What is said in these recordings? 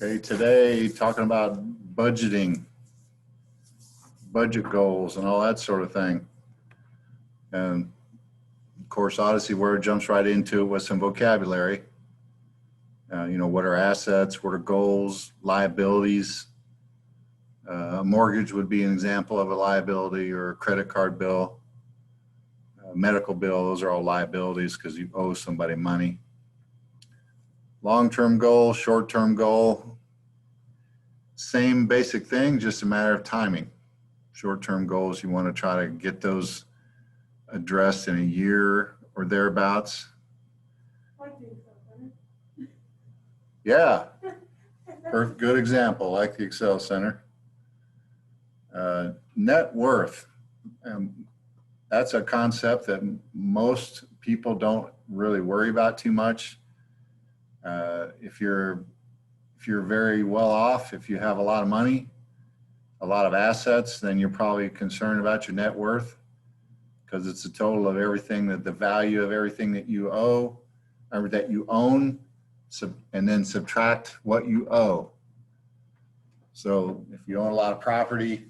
Okay, today talking about budgeting, budget goals and all that sort of thing. And of course, Odyssey Word jumps right into it with some vocabulary. What are assets? What are goals? Liabilities? A mortgage would be an example of a liability, or a credit card bill, medical bill. Those are all liabilities because you owe somebody money. Long-term goal, short-term goal, same basic thing, just a matter of timing. Short-term goals, you want to try to get those addressed in a year or thereabouts. Yeah, good example, like the Excel Center. Net worth, that's a concept that most people don't really worry about too much. If you're very well off, if you have a lot of money, a lot of assets, then you're probably concerned about your net worth, because it's a total of everything, that the value of everything that you owe or that you own, and then subtract what you owe. So if you own a lot of property,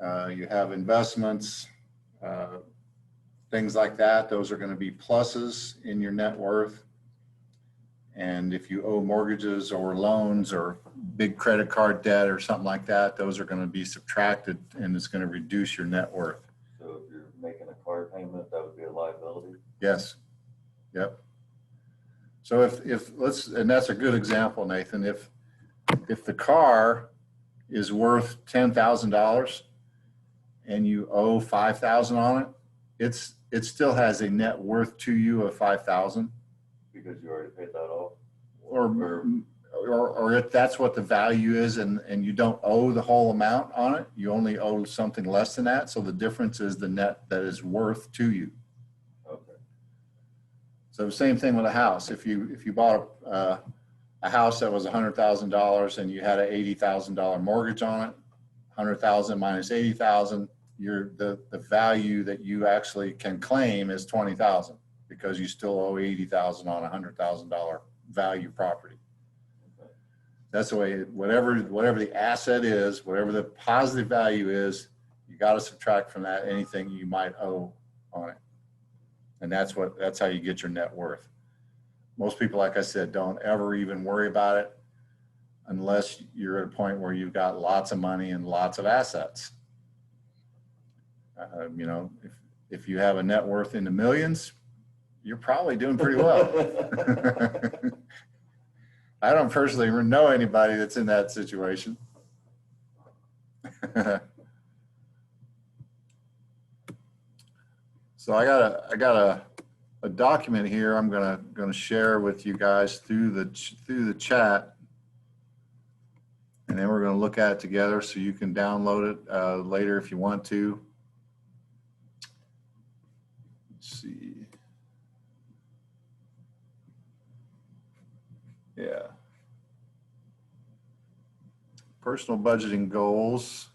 you have investments, things like that, those are going to be pluses in your net worth. And if you owe mortgages or loans or big credit card debt or something like that, those are going to be subtracted, and it's going to reduce your net worth. So if you're making a car payment, that would be a liability? Yes. Yep. So and that's a good example, Nathan. If the car is worth $10,000 and you owe $5,000 on it, it still has a net worth to you of $5,000. Because you already paid that off? Or if that's what the value is, and you don't owe the whole amount on it, you only owe something less than that. So the difference is the net that is worth to you. Okay. So same thing with a house. If you bought a house that was $100,000 and you had an $80,000 mortgage on it, 100,000 minus 80,000, the value that you actually can claim is 20,000, because you still owe 80,000 on a $100,000 value property. Okay. That's the way, whatever the asset is, whatever the positive value is, you got to subtract from that anything you might owe on it. And that's how you get your net worth. Most people, like I said, don't ever even worry about it unless you're at a point where you've got lots of money and lots of assets. If you have a net worth in the millions, you're probably doing pretty well. I don't personally know anybody that's in that situation. So I got a document here I'm gonna share with you guys through the chat, and then we're gonna look at it together, so you can download it later if you want to. Let's see. Yeah. Personal budgeting goals.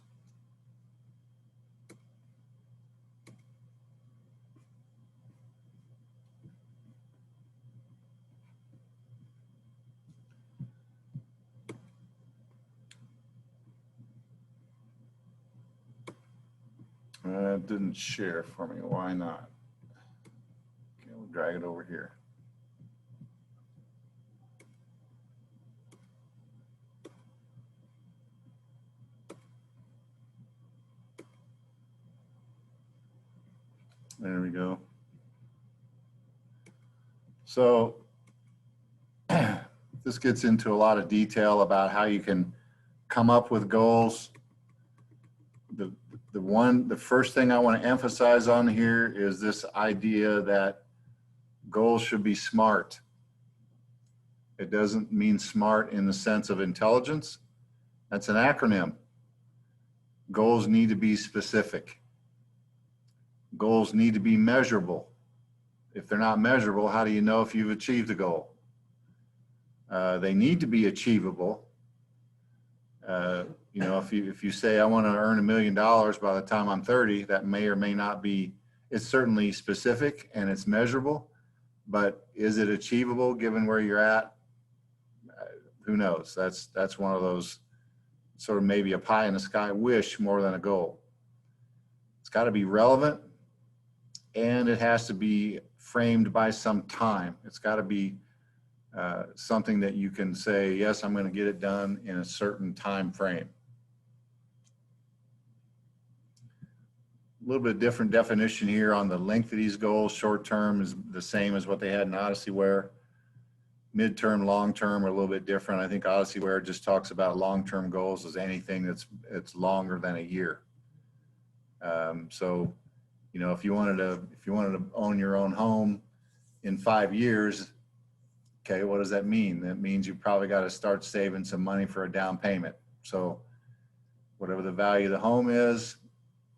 It didn't share for me. Why not? Okay, we'll drag it over here. There we go. So this gets into a lot of detail about how you can come up with goals. The first thing I want to emphasize on here is this idea that goals should be SMART. It doesn't mean smart in the sense of intelligence. That's an acronym. Goals need to be specific. Goals need to be measurable. If they're not measurable, how do you know if you've achieved the goal? They need to be achievable. If you say I want to earn $1 million by the time I'm 30, that may or may not be. It's certainly specific and it's measurable, but is it achievable given where you're at? who knows? That's one of those sort of maybe a pie in the sky wish more than a goal. It's got to be relevant, and it has to be framed by some time. It's got to be something that you can say, yes, I'm going to get it done in a certain time frame. A little bit different definition here on the length of these goals. Short term is the same as what they had in OdysseyWare. Midterm, long term are a little bit different. I think OdysseyWare just talks about long-term goals as anything that's longer than a year. So, you know, if you wanted to own your own home in 5 years, okay, what does that mean? That means you probably got to start saving some money for a down payment. So whatever the value of the home is,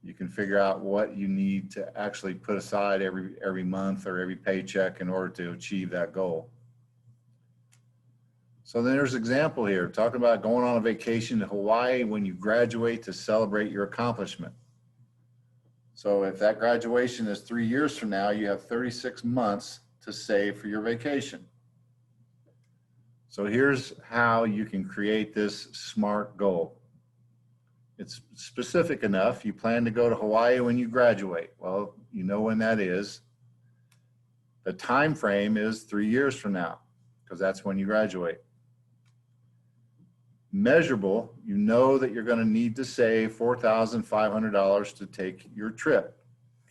you can figure out what you need to actually put aside every month or every paycheck in order to achieve that goal. So then there's an example here, talking about going on a vacation to Hawaii when you graduate to celebrate your accomplishment. So if that graduation is 3 years from now, you have 36 months to save for your vacation. So here's how you can create this SMART goal. It's specific enough. You plan to go to Hawaii when you graduate. Well, you know when that is. The time frame is 3 years from now, because that's when you graduate. Measurable, you know that you're going to need to save $4,500 to take your trip.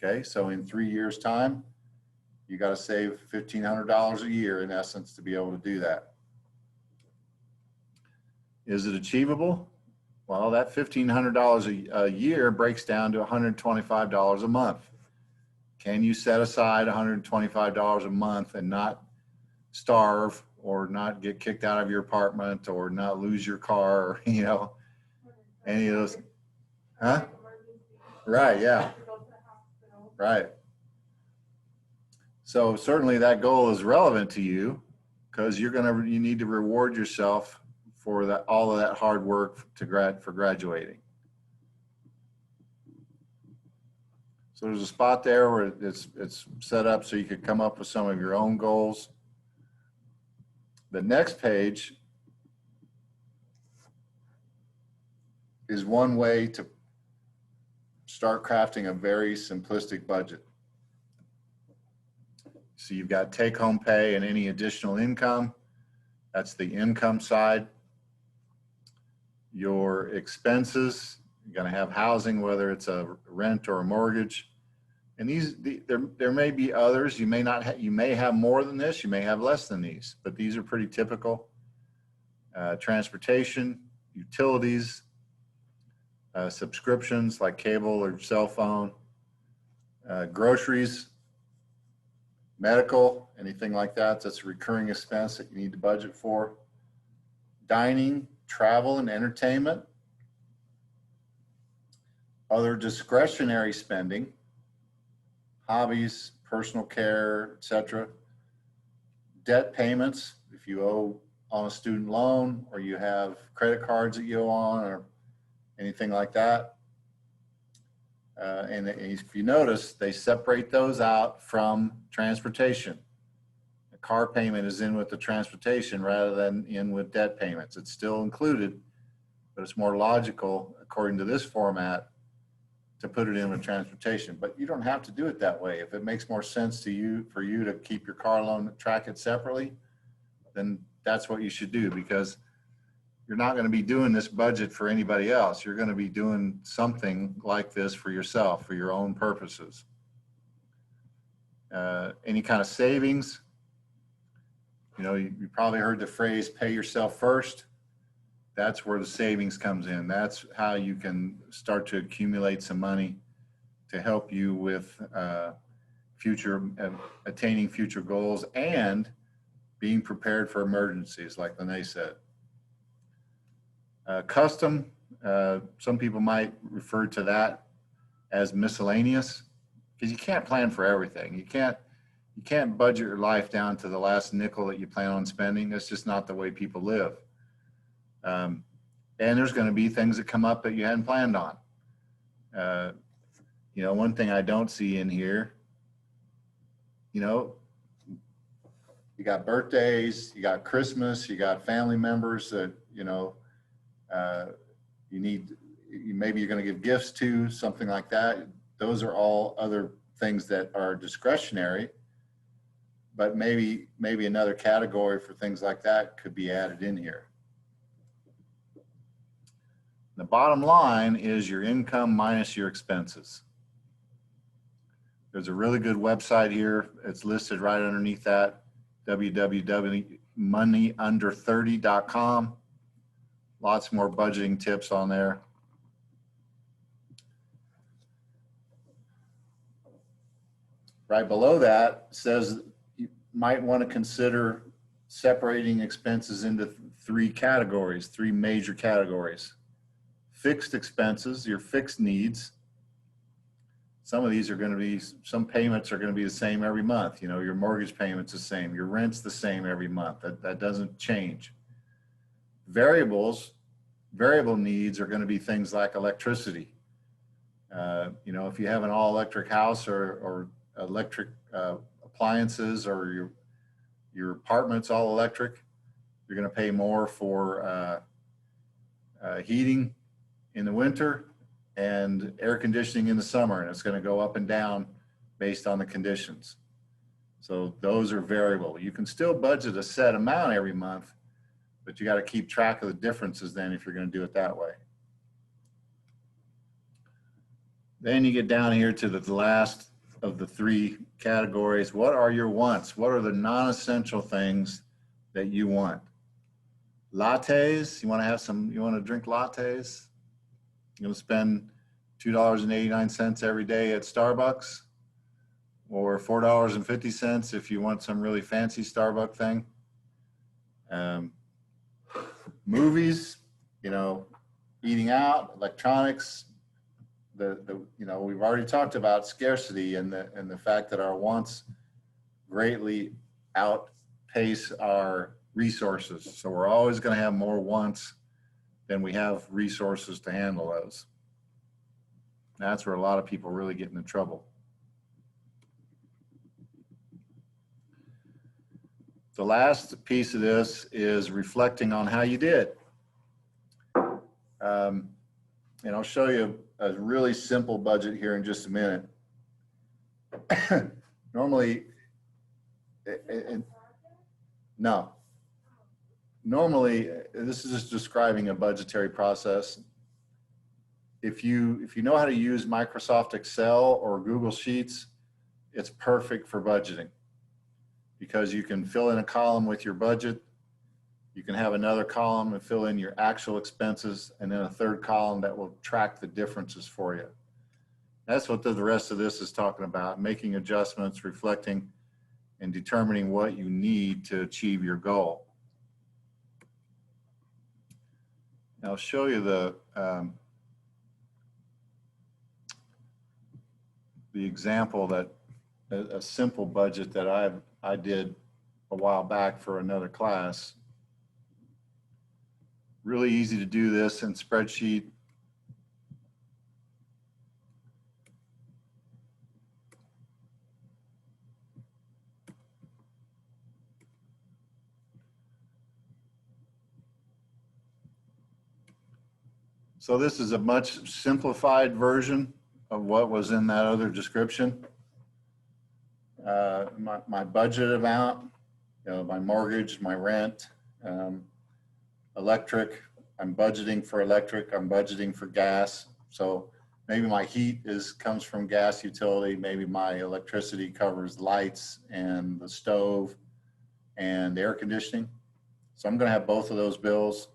Okay, so in 3 years' time, you got to save $1,500 a year in essence to be able to do that. Is it achievable? Well, that $1,500 a year breaks down to $125 a month. Can you set aside $125 a month and not starve or not get kicked out of your apartment or not lose your car or, you know, any of those? Huh? Right, yeah. Right. So certainly that goal is relevant to you because you need to reward yourself for all of that hard work for graduating. So there's a spot there where it's set up so you could come up with some of your own goals. The next page is one way to start crafting a very simplistic budget. So you've got take-home pay and any additional income. That's the income side. Your expenses, you're going to have housing, whether it's a rent or a mortgage. And there may be others. You may have more than this. You may have less than these, but these are pretty typical. Transportation, utilities, subscriptions like cable or cell phone, groceries, medical, anything like that. That's a recurring expense that you need to budget for. Dining, travel and entertainment, other discretionary spending, hobbies, personal care, etc. Debt payments, if you owe on a student loan or you have credit cards that you owe on or anything like that. And if you notice, they separate those out from transportation. The car payment is in with the transportation rather than in with debt payments. It's still included, but it's more logical, according to this format, to put it in with transportation. But you don't have to do it that way. If it makes more sense to you, for you to keep your car loan, track it separately, then that's what you should do, because you're not going to be doing this budget for anybody else. You're going to be doing something like this for yourself, for your own purposes. Any kind of savings, you know, you probably heard the phrase, pay yourself first. That's where the savings comes in. That's how you can start to accumulate some money to help you with attaining future goals and being prepared for emergencies, like Lene said. Custom, some people might refer to that as miscellaneous, because you can't plan for everything. You can't budget your life down to the last nickel that you plan on spending. That's just not the way people live. And there's going to be things that come up that you hadn't planned on. You know, one thing I don't see in here, you know, you got birthdays, you got Christmas, you got family members that, you know, maybe you're going to give gifts to, something like that. Those are all other things that are discretionary, but maybe another category for things like that could be added in here. The bottom line is your income minus your expenses. There's a really good website here. It's listed right underneath that, www.moneyunder30.com. Lots more budgeting tips on there. Right below that says you might want to consider separating expenses into three categories, three major categories. Fixed expenses, your fixed needs. Some of these are going to be, some payments are going to be the same every month. You know, your mortgage payment's the same, your rent's the same every month. That doesn't change. Variable needs are going to be things like electricity. You know, if you have an all electric house or electric appliances, or your apartment's all electric, you're going to pay more for heating in the winter and air conditioning in the summer, and it's going to go up and down based on the conditions. So those are variable. You can still budget a set amount every month, but you got to keep track of the differences then if you're going to do it that way. Then you get down here to the last of the three categories. What are your wants? What are the non-essential things that you want? Lattes, you want to have some, you want to drink lattes? You're going to spend $2.89 every day at Starbucks, or $4.50 if you want some really fancy Starbucks thing. Movies, you know, eating out, electronics, you know, we've already talked about scarcity and the fact that our wants greatly outpace our resources. So we're always going to have more wants than we have resources to handle those. That's where a lot of people really get into trouble. The last piece of this is reflecting on how you did. And I'll show you a really simple budget here in just a minute. Normally, normally, this is just describing a budgetary process. If you know how to use Microsoft Excel or Google Sheets, it's perfect for budgeting, because you can fill in a column with your budget. You can have another column and fill in your actual expenses, and then a third column that will track the differences for you. That's what the rest of this is talking about, making adjustments, reflecting, and determining what you need to achieve your goal. Now I'll show you the example that a simple budget that I did a while back for another class. Really easy to do this in spreadsheet. So this is a much simplified version of what was in that other description. My budget amount, you know, my mortgage, my rent, electric, I'm budgeting for electric, I'm budgeting for gas. So maybe my heat comes from gas utility, maybe my electricity covers lights and the stove and air conditioning. So I'm going to have both of those bills.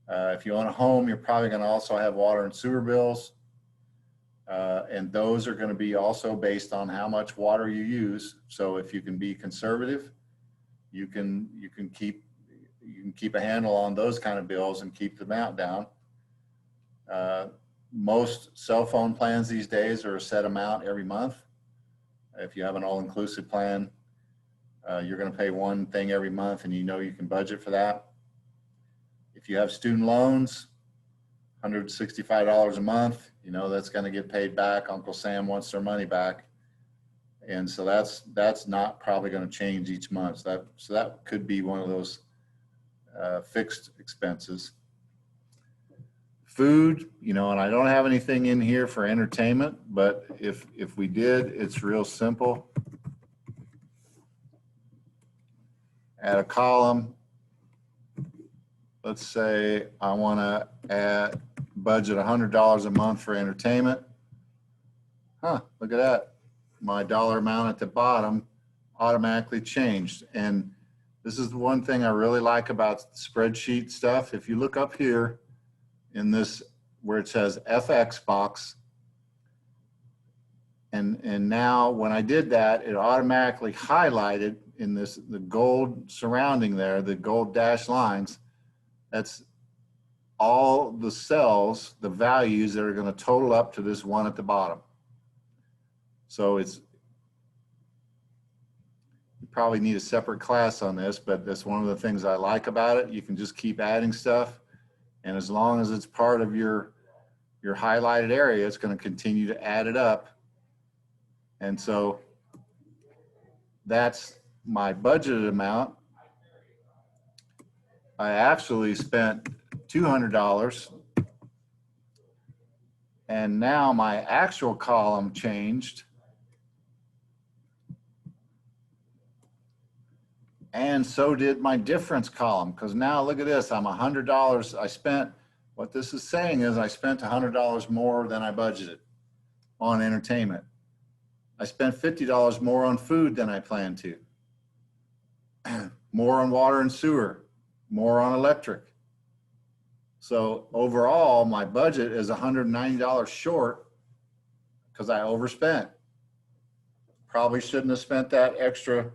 If you own a home, you're probably going to also have water and sewer bills. And those are going to be also based on how much water you use. So if you can be conservative, you can keep a handle on those kind of bills and keep the amount down. Most cell phone plans these days are a set amount every month. If you have an all-inclusive plan, you're going to pay one thing every month, and you know you can budget for that. If you have student loans, $165 a month, you know that's going to get paid back. Uncle Sam wants their money back. And so that's not probably going to change each month. So that could be one of those fixed expenses. Food, you know, and I don't have anything in here for entertainment, but if we did, it's real simple. Add a column. Let's say I want to add budget $100 a month for entertainment. Huh, look at that. My dollar amount at the bottom automatically changed. And this is the one thing I really like about spreadsheet stuff. If you look up here in this where it says FX box, and now when I did that, it automatically highlighted in this, the gold surrounding there, the gold dashed lines, that's all the cells, the values that are going to total up to this one at the bottom. So it's, you probably need a separate class on this, but that's one of the things I like about it. You can just keep adding stuff, and as long as it's part of your highlighted area, it's going to continue to add it up. And so that's my budgeted amount. I actually spent $200, and now my actual column changed, and so did my difference column, because now look at this, I'm $100. I spent, what this is saying is I spent $100 more than I budgeted on entertainment. I spent $50 more on food than I planned to. More on water and sewer, more on electric. So overall, my budget is $190 short because I overspent. Probably shouldn't have spent that extra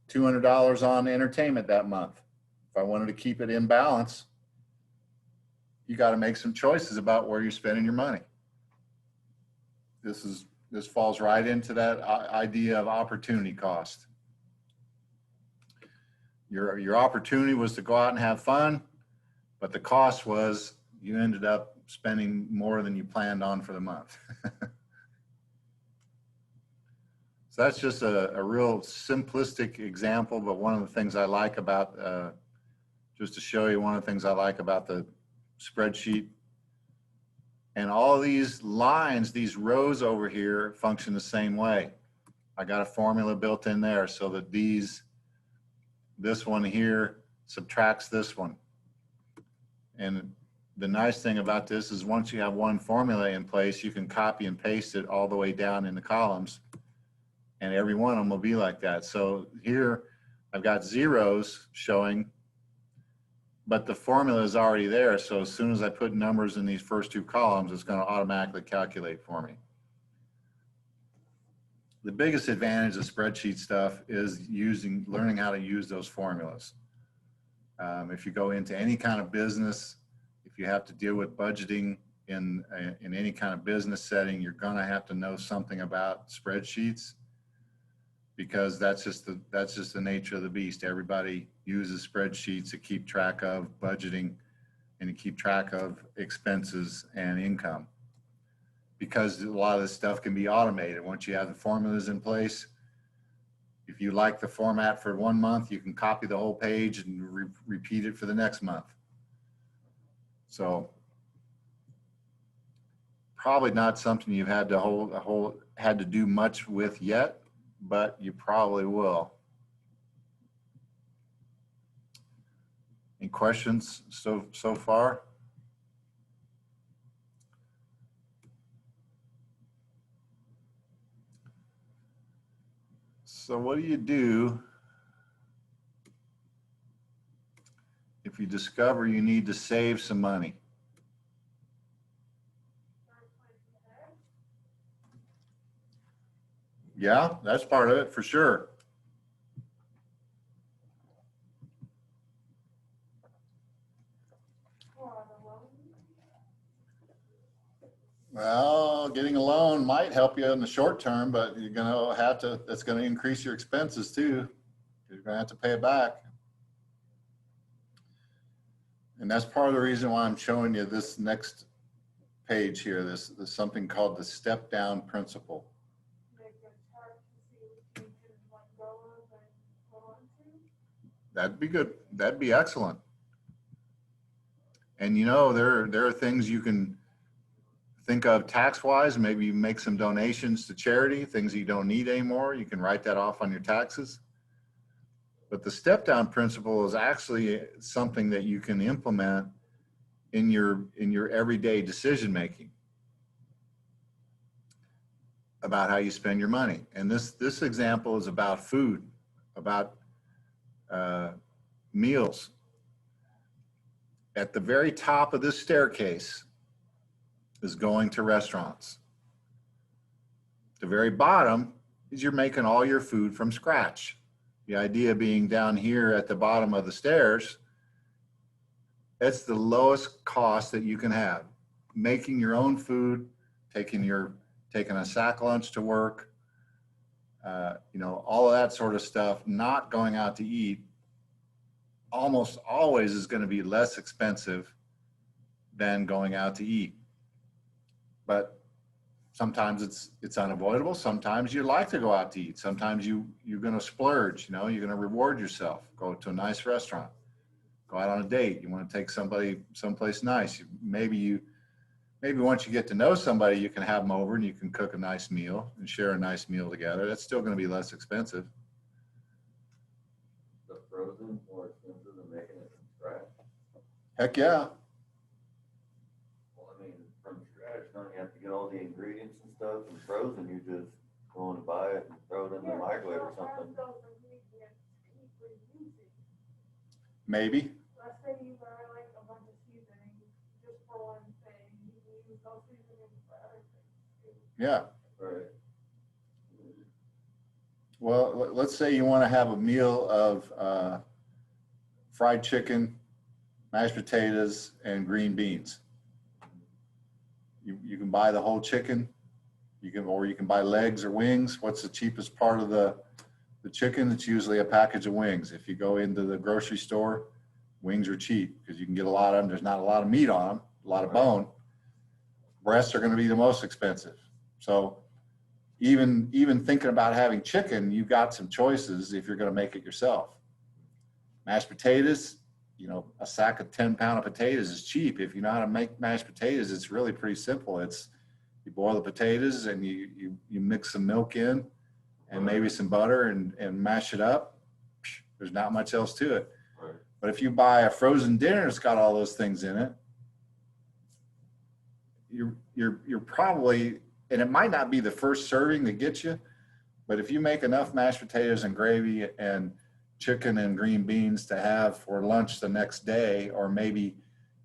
$200 on entertainment that month. If I wanted to keep it in balance, you got to make some choices about where you're spending your money. This falls right into that idea of opportunity cost. Your opportunity was to go out and have fun, but the cost was you ended up spending more than you planned on for the month. So that's just a real simplistic example, but one of the things I like about, just to show you one of the things I like about the spreadsheet. And all these lines, these rows over here function the same way. I got a formula built in there so that this one here subtracts this one. And the nice thing about this is once you have one formula in place, you can copy and paste it all the way down in the columns, and every one of them will be like that. So here I've got zeros showing, but the formula is already there. So as soon as I put numbers in these first two columns, it's going to automatically calculate for me. The biggest advantage of spreadsheet stuff is learning how to use those formulas. If you go into any kind of business, if you have to deal with budgeting in any kind of business setting, you're going to have to know something about spreadsheets, because that's just the nature of the beast. Everybody uses spreadsheets to keep track of budgeting and to keep track of expenses and income, because a lot of this stuff can be automated. Once you have the formulas in place, if you like the format for 1 month, you can copy the whole page and repeat it for the next month. So probably not something you've had to had to do much with yet, but you probably will. Any questions so far? So what do you do if you discover you need to save some money? Yeah, that's part of it for sure. Well, getting a loan might help you in the short term, but you're going to have to, that's going to increase your expenses too. You're going to have to pay it back. And that's part of the reason why I'm showing you this next page here. This something called the step down principle. That'd be good. That'd be excellent. And you know, there are things you can think of tax wise. Maybe you make some donations to charity, things you don't need anymore. You can write that off on your taxes. But the step down principle is actually something that you can implement in your everyday decision making about how you spend your money. And this example is about food, about meals. At the very top of this staircase is going to restaurants. The very bottom is you're making all your food from scratch. The idea being down here at the bottom of the stairs, it's the lowest cost that you can have. Making your own food, taking a sack lunch to work, you know, all of that sort of stuff, not going out to eat, almost always is going to be less expensive than going out to eat. But sometimes it's unavoidable. Sometimes you like to go out to eat. Sometimes you're going to splurge, you know, you're going to reward yourself, go to a nice restaurant, go out on a date. You want to take somebody someplace nice. Maybe once you get to know somebody, you can have them over and you can cook a nice meal and share a nice meal together. That's still going to be less expensive. The frozen more expensive than making it from scratch. Heck yeah. Well, I mean, from scratch, don't you have to get all the ingredients and stuff? And frozen, you just go and buy it and throw it in the microwave or something. Maybe. Let's say you buy like a bunch of seasoning just for one thing, you can use those seasonings for other things. Yeah. Right. Well, let's say you want to have a meal of fried chicken, mashed potatoes, and green beans. You can buy the whole chicken. Or you can buy legs or wings. What's the cheapest part of the chicken? It's usually a package of wings. If you go into the grocery store, wings are cheap because you can get a lot of them. There's not a lot of meat on them, a lot of bone. Breasts are going to be the most expensive. So even thinking about having chicken, you've got some choices if you're going to make it yourself. Mashed potatoes, you know, a sack of 10-pound of potatoes is cheap. If you know how to make mashed potatoes, it's really pretty simple. You boil the potatoes and you mix some milk in and maybe some butter and mash it up. There's not much else to it. Right. But if you buy a frozen dinner that's got all those things in it, you're probably, and it might not be the first serving that gets you, but if you make enough mashed potatoes and gravy and chicken and green beans to have for lunch the next day, or maybe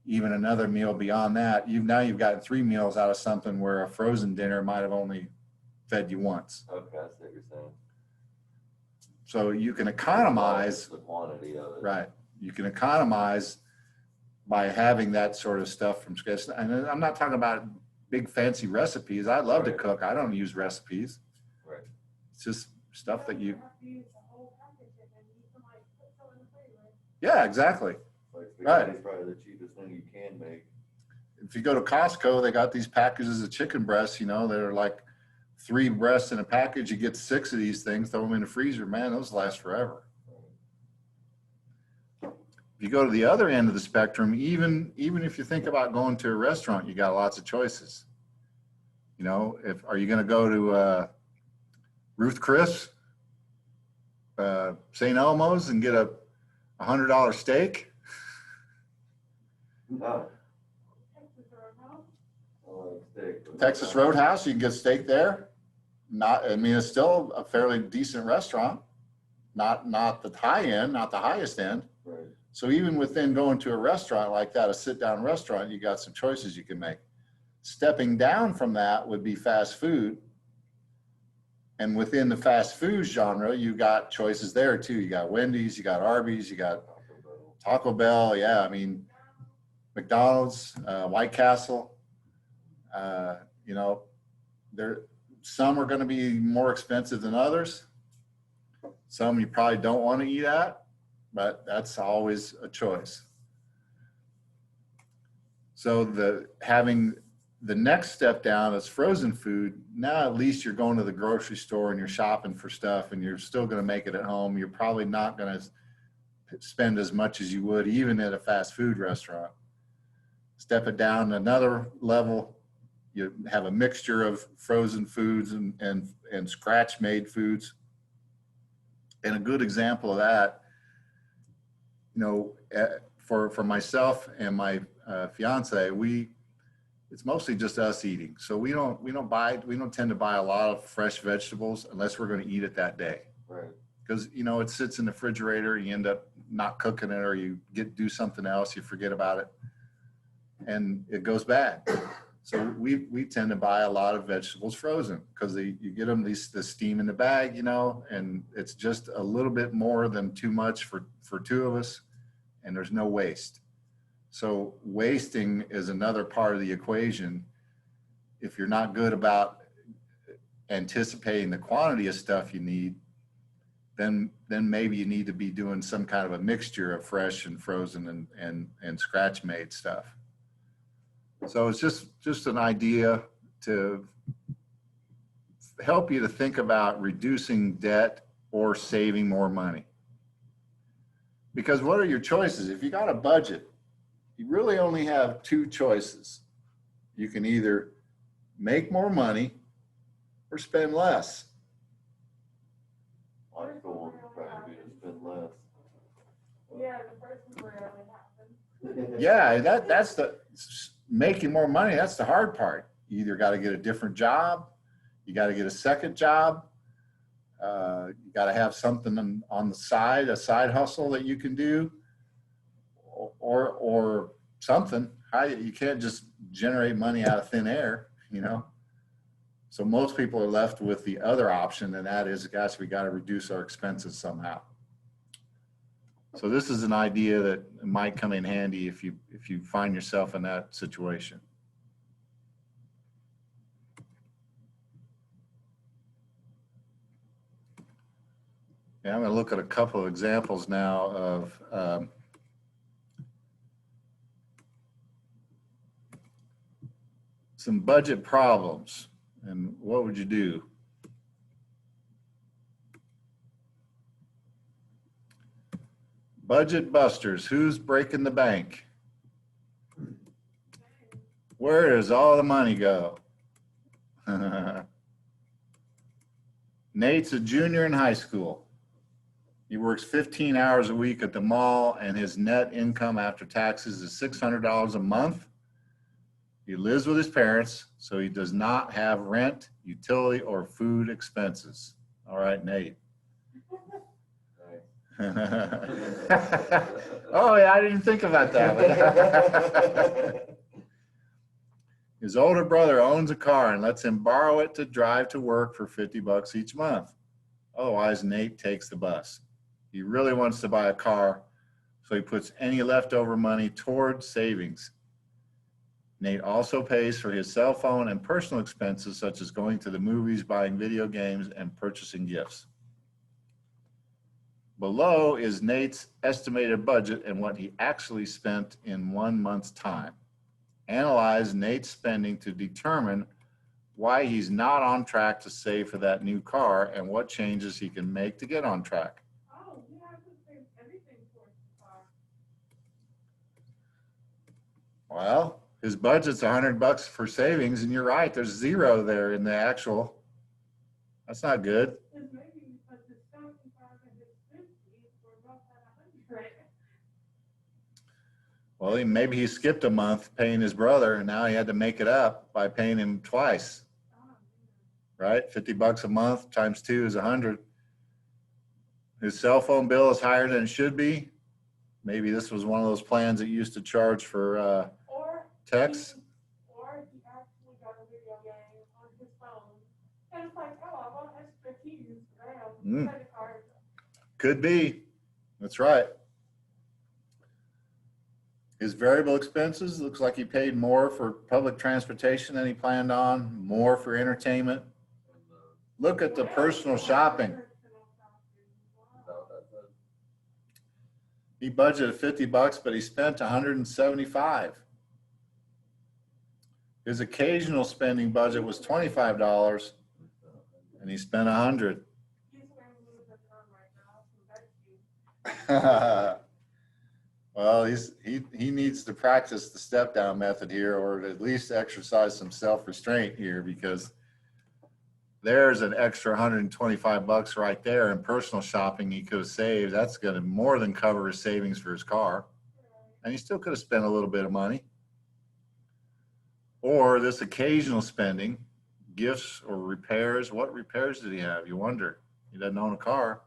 even another meal beyond that, you've gotten 3 meals out of something where a frozen dinner might have only fed you once. Okay, I see what you're saying. So you can economize. The quantity of it. Right. You can economize by having that sort of stuff from scratch. And I'm not talking about big fancy recipes. I love to cook. I don't use recipes. Right. It's just stuff that you. have to use the whole package and then you can like put some in the freezer. Yeah, exactly. Like Right. spaghetti's probably the cheapest thing you can make. If you go to Costco, they got these packages of chicken breasts, you know, they're like 3 breasts in a package. You get 6 of these things, throw them in the freezer. Man, those last forever. If you go to the other end of the spectrum, even if you think about going to a restaurant, you got lots of choices. You know, are you going to go to Ruth Chris, St. Elmo's, and get a $100 steak? No, Texas Roadhouse. I like steak. but- Texas Roadhouse, you can get steak there. It's still a fairly decent restaurant. Not the high end, not the highest end. Right. So even within going to a restaurant like that, a sit-down restaurant, you got some choices you can make. Stepping down from that would be fast food. And within the fast food genre, you got choices there too. You got Wendy's, you got Arby's, you got Taco Bell. Yeah, I mean, McDonald's, White Castle. You know, some are going to be more expensive than others. Some you probably don't want to eat at, but that's always a choice. So having the next step down is frozen food. Now at least you're going to the grocery store and you're shopping for stuff, and you're still going to make it at home. You're probably not going to spend as much as you would even at a fast food restaurant. Step it down another level. You have a mixture of frozen foods and scratch made foods. And a good example of that, you know, for myself and my fiance, it's mostly just us eating. So we don't tend to buy a lot of fresh vegetables unless we're going to eat it that day. Right. Because, you know, it sits in the refrigerator, you end up not cooking it, or you do something else, you forget about it, and it goes bad. So we tend to buy a lot of vegetables frozen because you get them the steam in the bag, you know, and it's just a little bit more than too much for two of us, and there's no waste. So wasting is another part of the equation. If you're not good about anticipating the quantity of stuff you need, then maybe you need to be doing some kind of a mixture of fresh and frozen and scratch made stuff. So it's just an idea to help you to think about reducing debt or saving more money. Because what are your choices? If you got a budget, you really only have two choices. You can either make more money or spend less. My goal would probably be to spend less. Yeah, the first one rarely happens. Yeah, that's the making more money. That's the hard part. You either got to get a different job, you got to get a second job, you got to have something on the side, a side hustle that you can do, or something. You can't just generate money out of thin air, you know. So most people are left with the other option, and that is, gosh, we got to reduce our expenses somehow. So this is an idea that might come in handy if you find yourself in that situation. Yeah, I'm going to look at a couple of examples now of some budget problems. And what would you do? Budget busters. Who's breaking the bank? Where does all the money go? Nate's a junior in high school. He works 15 hours a week at the mall, and his net income after taxes is $600 a month. He lives with his parents, so he does not have rent, utility, or food expenses. All right, Nate. Oh, yeah, I didn't think about that. His older brother owns a car and lets him borrow it to drive to work for $50 each month. Otherwise, Nate takes the bus. He really wants to buy a car, so he puts any leftover money toward savings. Nate also pays for his cell phone and personal expenses, such as going to the movies, buying video games, and purchasing gifts. Below is Nate's estimated budget and what he actually spent in 1 month's time. Analyze Nate's spending to determine why he's not on track to save for that new car and what changes he can make to get on track. Oh, you have to save everything towards the car. Well, his budget's $100 for savings, and you're right, there's zero there in the actual. That's not good. Because maybe because the 75 and his 50, we're both at 100. Well, maybe he skipped a month paying his brother, and now he had to make it up by paying him twice, Oh, right? $50 a month times 2 is 100. His cell phone bill is higher than it should be. Maybe this was one of those plans that used to charge for or texts. Or he actually got a video game on his phone. And it's like, oh, I want extra keys for Mm. credit card. Could be. That's right. His variable expenses, looks like he paid more for public transportation than he planned on, more for entertainment. Look at the personal shopping. He budgeted $50, but he spent $175. His occasional spending budget was $25, and he spent $100. He's wearing Louis Vuitton right now, so that's you. Well, he needs to practice the step down method here, or at least exercise some self-restraint here, because there's an extra $125 right there in personal shopping he could have saved. That's going to more than cover his savings for his car. And he still could have spent a little bit of money. Or this occasional spending, gifts or repairs. What repairs did he have? You wonder. He doesn't own a car.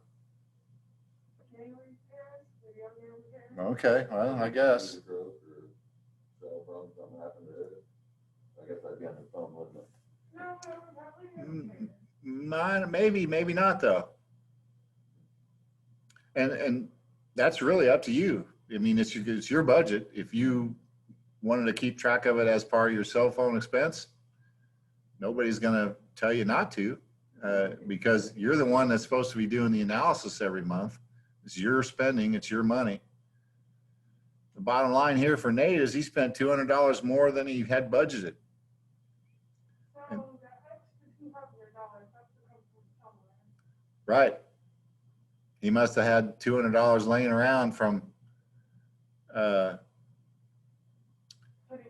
Okay, well, I guess. Cell phone, something happened to it. I guess that'd be on his phone, wouldn't it? Maybe, maybe not though. And that's really up to you. I mean, it's your budget. If you wanted to keep track of it as part of your cell phone expense, nobody's going to tell you not to, because you're the one that's supposed to be doing the analysis every month. It's your spending. It's your money. The bottom line here for Nate is he spent $200 more than he had budgeted. So that extra $200 has to come from somewhere. Right. He must have had $200 laying around from, Putting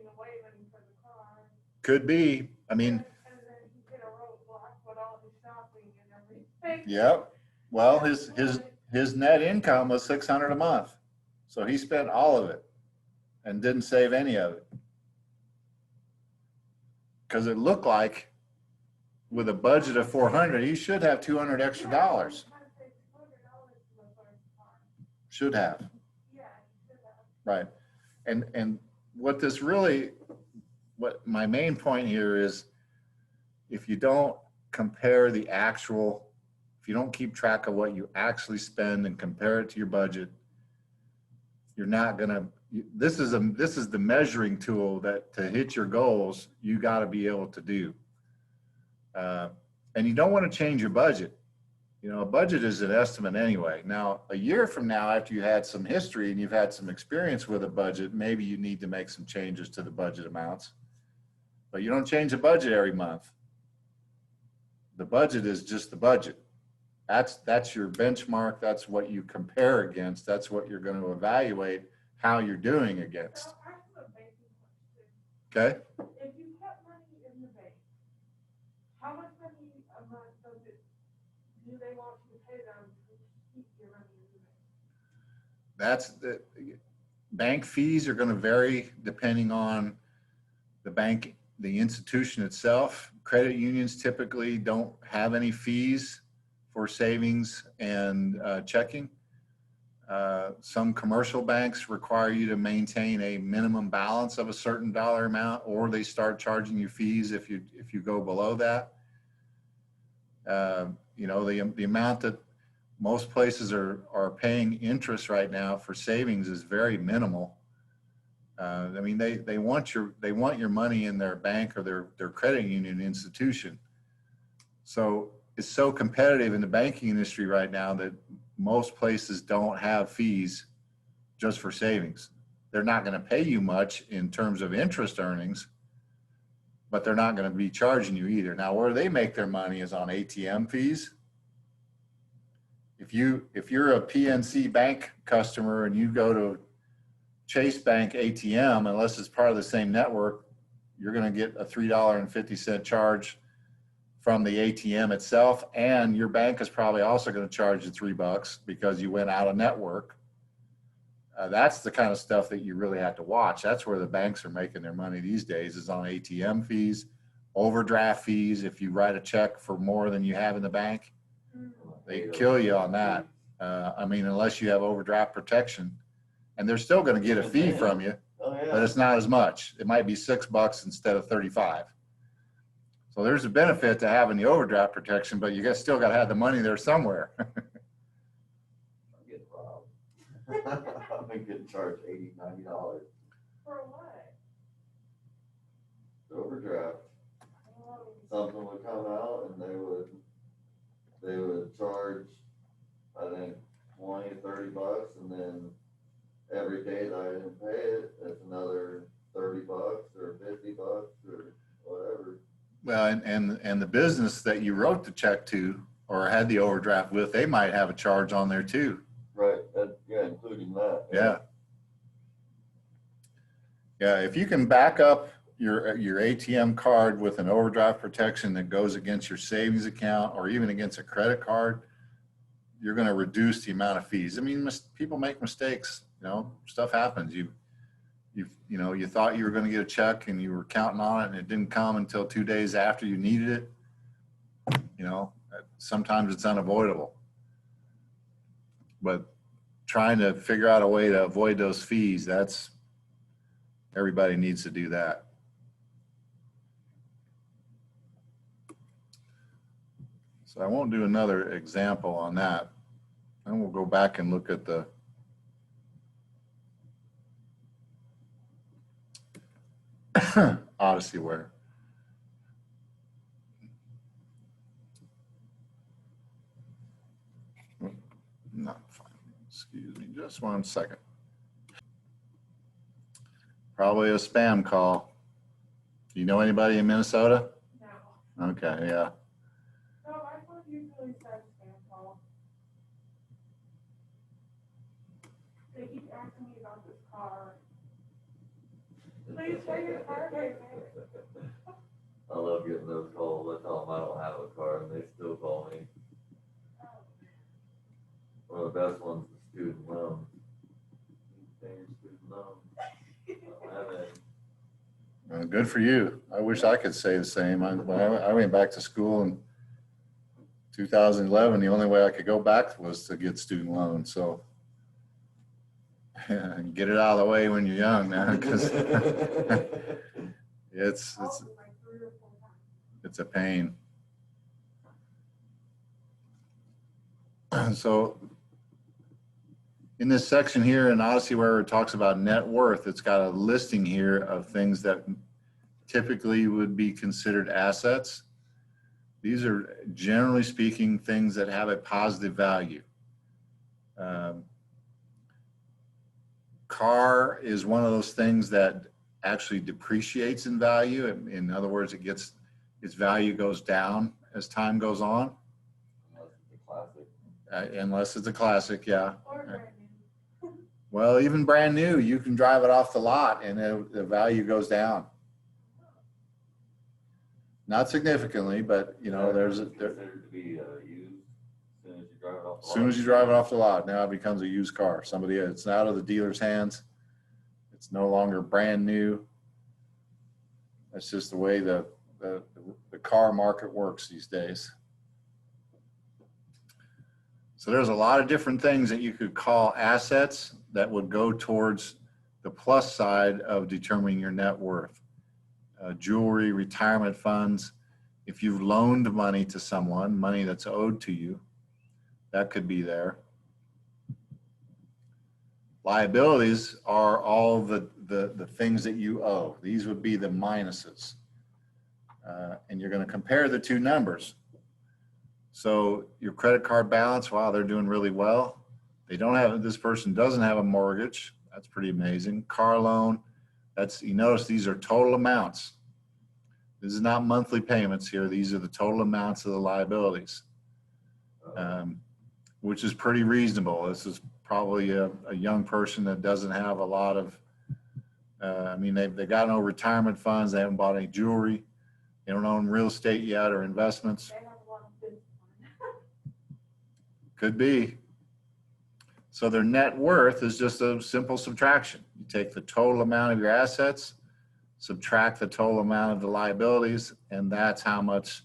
away money for the car. could be. I mean, And then he hit a roadblock with all his shopping and everything. yep. Well, his net income was $600 a month. So he spent all of it and didn't save any of it. Because it looked like with a budget of 400, he should have 200 extra dollars. Should have. Yeah, he should have. Right. And what this really, what my main point here is, if you don't compare the actual, if you don't keep track of what you actually spend and compare it to your budget, you're not gonna, this is the measuring tool that to hit your goals, you gotta be able to do. And you don't wanna change your budget. You know, a budget is an estimate anyway. Now, a year from now, after you had some history and you've had some experience with a budget, maybe you need to make some changes to the budget amounts. But you don't change the budget every month. The budget is just the budget. That's your benchmark. That's what you compare against. That's what you're going to evaluate how you're doing against. So I have a banking question. Okay? If you put money in the bank, how much money a month do they want you to pay them to keep your money in the bank? That's the bank fees are going to vary depending on the bank, the institution itself. Credit unions typically don't have any fees for savings and checking. Some commercial banks require you to maintain a minimum balance of a certain dollar amount, or they start charging you fees if you go below that. You know, the amount that most places are paying interest right now for savings is very minimal. I mean, they want your money in their bank or their credit union institution. So it's so competitive in the banking industry right now that most places don't have fees just for savings. They're not going to pay you much in terms of interest earnings, but they're not going to be charging you either. Now, where they make their money is on ATM fees. If you're a PNC Bank customer and you go to Chase Bank ATM, unless it's part of the same network, you're going to get a $3.50 charge from the ATM itself, and your bank is probably also going to charge you $3 because you went out of network. That's the kind of stuff that you really have to watch. That's where the banks are making their money these days, is on ATM fees, overdraft fees. If you write a check for more than you have in the bank, they kill you on that. I mean, unless you have overdraft protection, and they're still going to get a fee from you, Oh, but yeah. it's not as much. It might be $6 instead of 35. So there's a benefit to having the overdraft protection, but you guys still got to have the money there somewhere. I'm getting robbed. I've been getting charged $80, $90 For what? overdraft. Something would come out and they would charge, I think, $20, $30, and then every day that I didn't pay it, it's another $30 or $50 or whatever. Well, and the business that you wrote the check to or had the overdraft with, they might have a charge on there too. Right, yeah, Yeah, including that. Yeah. Yeah, if you can back up your ATM card with an overdraft protection that goes against your savings account or even against a credit card, you're going to reduce the amount of fees. I mean, people make mistakes, stuff happens. You thought you were going to get a check and you were counting on it and it didn't come until 2 days after you needed it. Sometimes it's unavoidable. But trying to figure out a way to avoid those fees, everybody needs to do that. So I won't do another example on that. And we'll go back and look at the OdysseyWare. Not fine. Excuse me, just 1 second. Probably a spam call. Do you know anybody in Minnesota? No. Okay, yeah. No, my phone usually says spam call. They keep asking me about this car. Please show your car payment. I love getting those calls. I tell them I don't have a car and they still call me. One of the best ones is student loans. Pay your student loans. I don't have any. Good for you. I wish I could say the same. When I went back to school in 2011, the only way I could go back was to get student loans. So get it out of the way when you're young, man, because it's a pain. So in this section here in OdysseyWare, it talks about net worth. It's got a listing here of things that typically would be considered assets. These are, generally speaking, things that have a positive value. Car is one of those things that actually depreciates in value. In other words, its value goes down as time goes on. Unless it's a classic, yeah. Or brand new. Well, even brand new, you can drive it off the lot and the value goes down. Not significantly, but there's considered to be used as soon as you drive it off the lot, now it becomes a used car. It's out of the dealer's hands. It's no longer brand new. That's just the way the car market works these days. So there's a lot of different things that you could call assets that would go towards the plus side of determining your net worth. Jewelry, retirement funds. If you've loaned money to someone, money that's owed to you, that could be there. Liabilities are all the things that you owe. These would be the minuses. And you're going to compare the two numbers. So your credit card balance, wow, they're doing really well. This person doesn't have a mortgage. That's pretty amazing. Car loan, you notice these are total amounts. This is not monthly payments here. These are the total amounts of the liabilities, which is pretty reasonable. This is probably a young person that doesn't have a lot of, they got no retirement funds. They haven't bought any jewelry. They don't own real estate yet or investments. They have a lot of business. Could be. So their net worth is just a simple subtraction. You take the total amount of your assets, subtract the total amount of the liabilities, and that's how much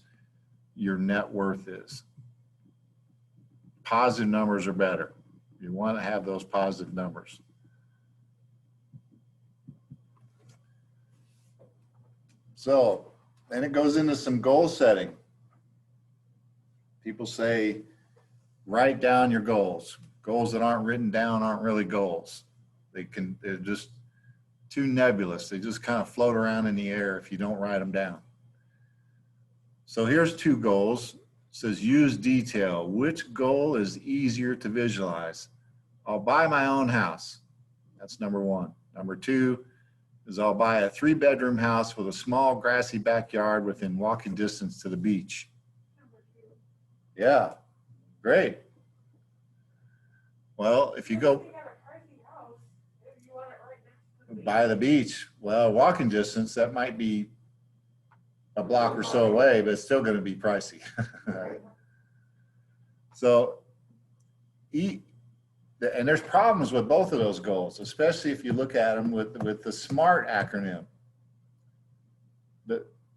your net worth is. Positive numbers are better. You want to have those positive numbers. So then it goes into some goal setting. People say, write down your goals. Goals that aren't written down aren't really goals. They're just too nebulous. They just kind of float around in the air if you don't write them down. So here's 2 goals. It says use detail. Which goal is easier to visualize? I'll buy my own house. That's number 1. Number 2 is I'll buy a 3-bedroom house with a small grassy backyard within walking distance to the beach. Number 2. Yeah, great. Well, if you go, You got a by the beach, well, walking distance, that might be a block or so away, but it's still going to be pricey. Right. So, and there's problems with both of those goals, especially if you look at them with the SMART acronym.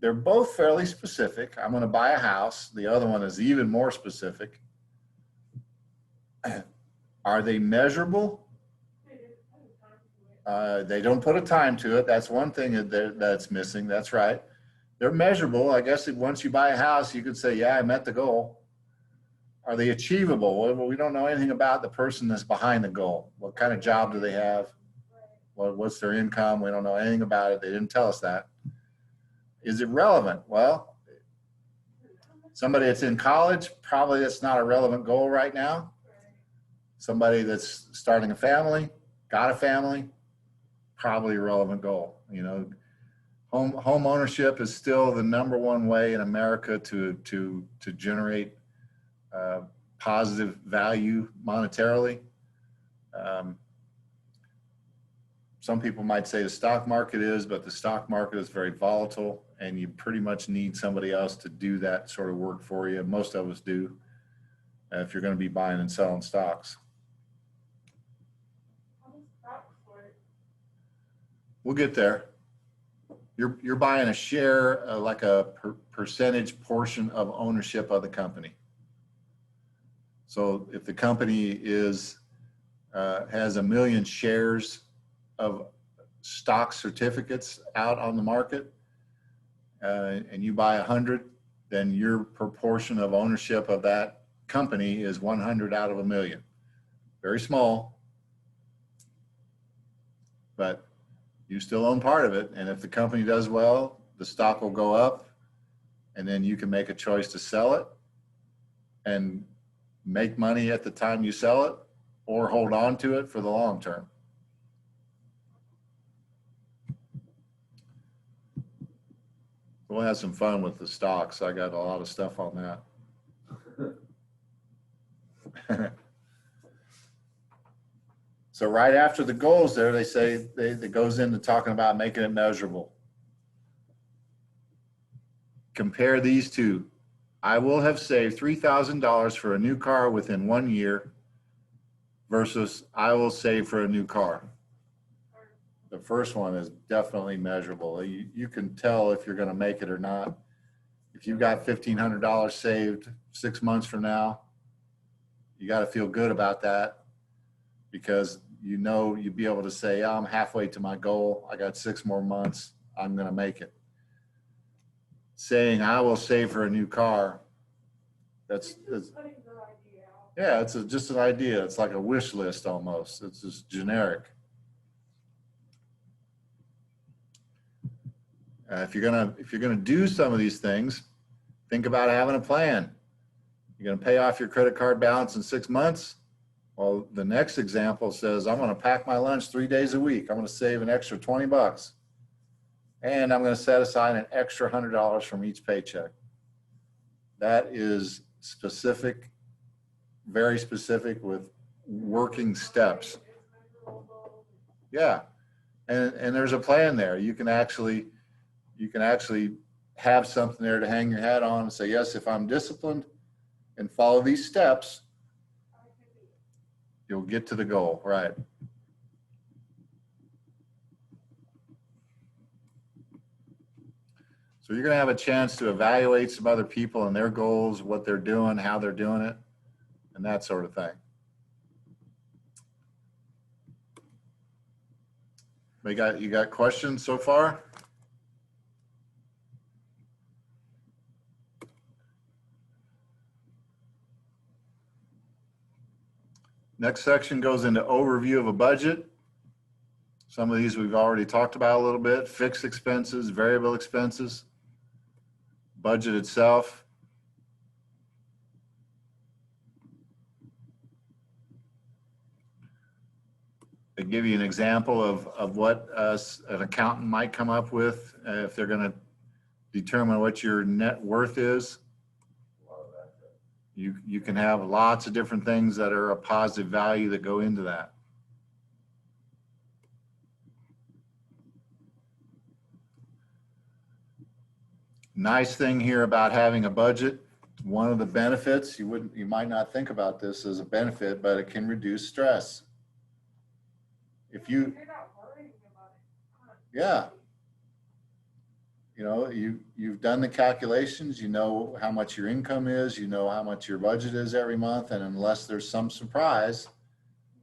They're both fairly specific. I'm going to buy a house. The other one is even more specific. Are they measurable? They don't put a time to it. That's one thing that's missing. That's right. They're measurable. I guess once you buy a house, you could say, yeah, I met the goal. Are they achievable? Well, we don't know anything about the person that's behind the goal. What kind of job do they have? What's their income? We don't know anything about it. They didn't tell us that. Is it relevant? Well, somebody that's in college, probably that's not a relevant goal right now. Somebody that's starting a family, got a family, probably a relevant goal. You know, home ownership is still the #1 way in America to generate positive value monetarily. Some people might say the stock market is, but the stock market is very volatile, and you pretty much need somebody else to do that sort of work for you. Most of us do, if you're going to be buying and selling stocks. We'll get there. You're buying a share, like a percentage portion of ownership of the company. So if the company has 1 million shares of stock certificates out on the market, and you buy 100, then your proportion of ownership of that company is 100 out of 1 million. Very small, but you still own part of it. And if the company does well, the stock will go up, and then you can make a choice to sell it and make money at the time you sell it, or hold on to it for the long term. We'll have some fun with the stocks. I got a lot of stuff on that. So right after the goals there, they say it goes into talking about making it measurable. Compare these two. I will have saved $3,000 for a new car within 1 year versus I will save for a new car. The first one is definitely measurable. You can tell if you're going to make it or not. If you've got $1,500 saved 6 months from now, you got to feel good about that, because you know you'd be able to say, I'm halfway to my goal. I got 6 more months. I'm going to make it. Saying I will save for a new car, that's yeah, it's just an idea. It's like a wish list almost. It's just generic. If you're gonna do some of these things, think about having a plan. You're gonna pay off your credit card balance in 6 months. Well, the next example says I'm gonna pack my lunch 3 days a week. I'm gonna save an extra $20, and I'm gonna set aside an extra $100 from each paycheck. That is specific, very specific, with working steps. Yeah, and there's a plan there. You can actually have something there to hang your hat on and say, yes, if I'm disciplined and follow these steps, you'll get to the goal, right? So you're going to have a chance to evaluate some other people and their goals, what they're doing, how they're doing it, and that sort of thing. You got questions so far? Next section goes into overview of a budget. Some of these we've already talked about a little bit: fixed expenses, variable expenses, budget itself. They give you an example of what an accountant might come up with if they're going to determine what your net worth is. You can have lots of different things that are a positive value that go into that. Nice thing here about having a budget, one of the benefits, you might not think about this as a benefit, but it can reduce stress. If you, You're not worrying about it. yeah, you know, you've done the calculations, you know how much your income is, you know how much your budget is every month, and unless there's some surprise,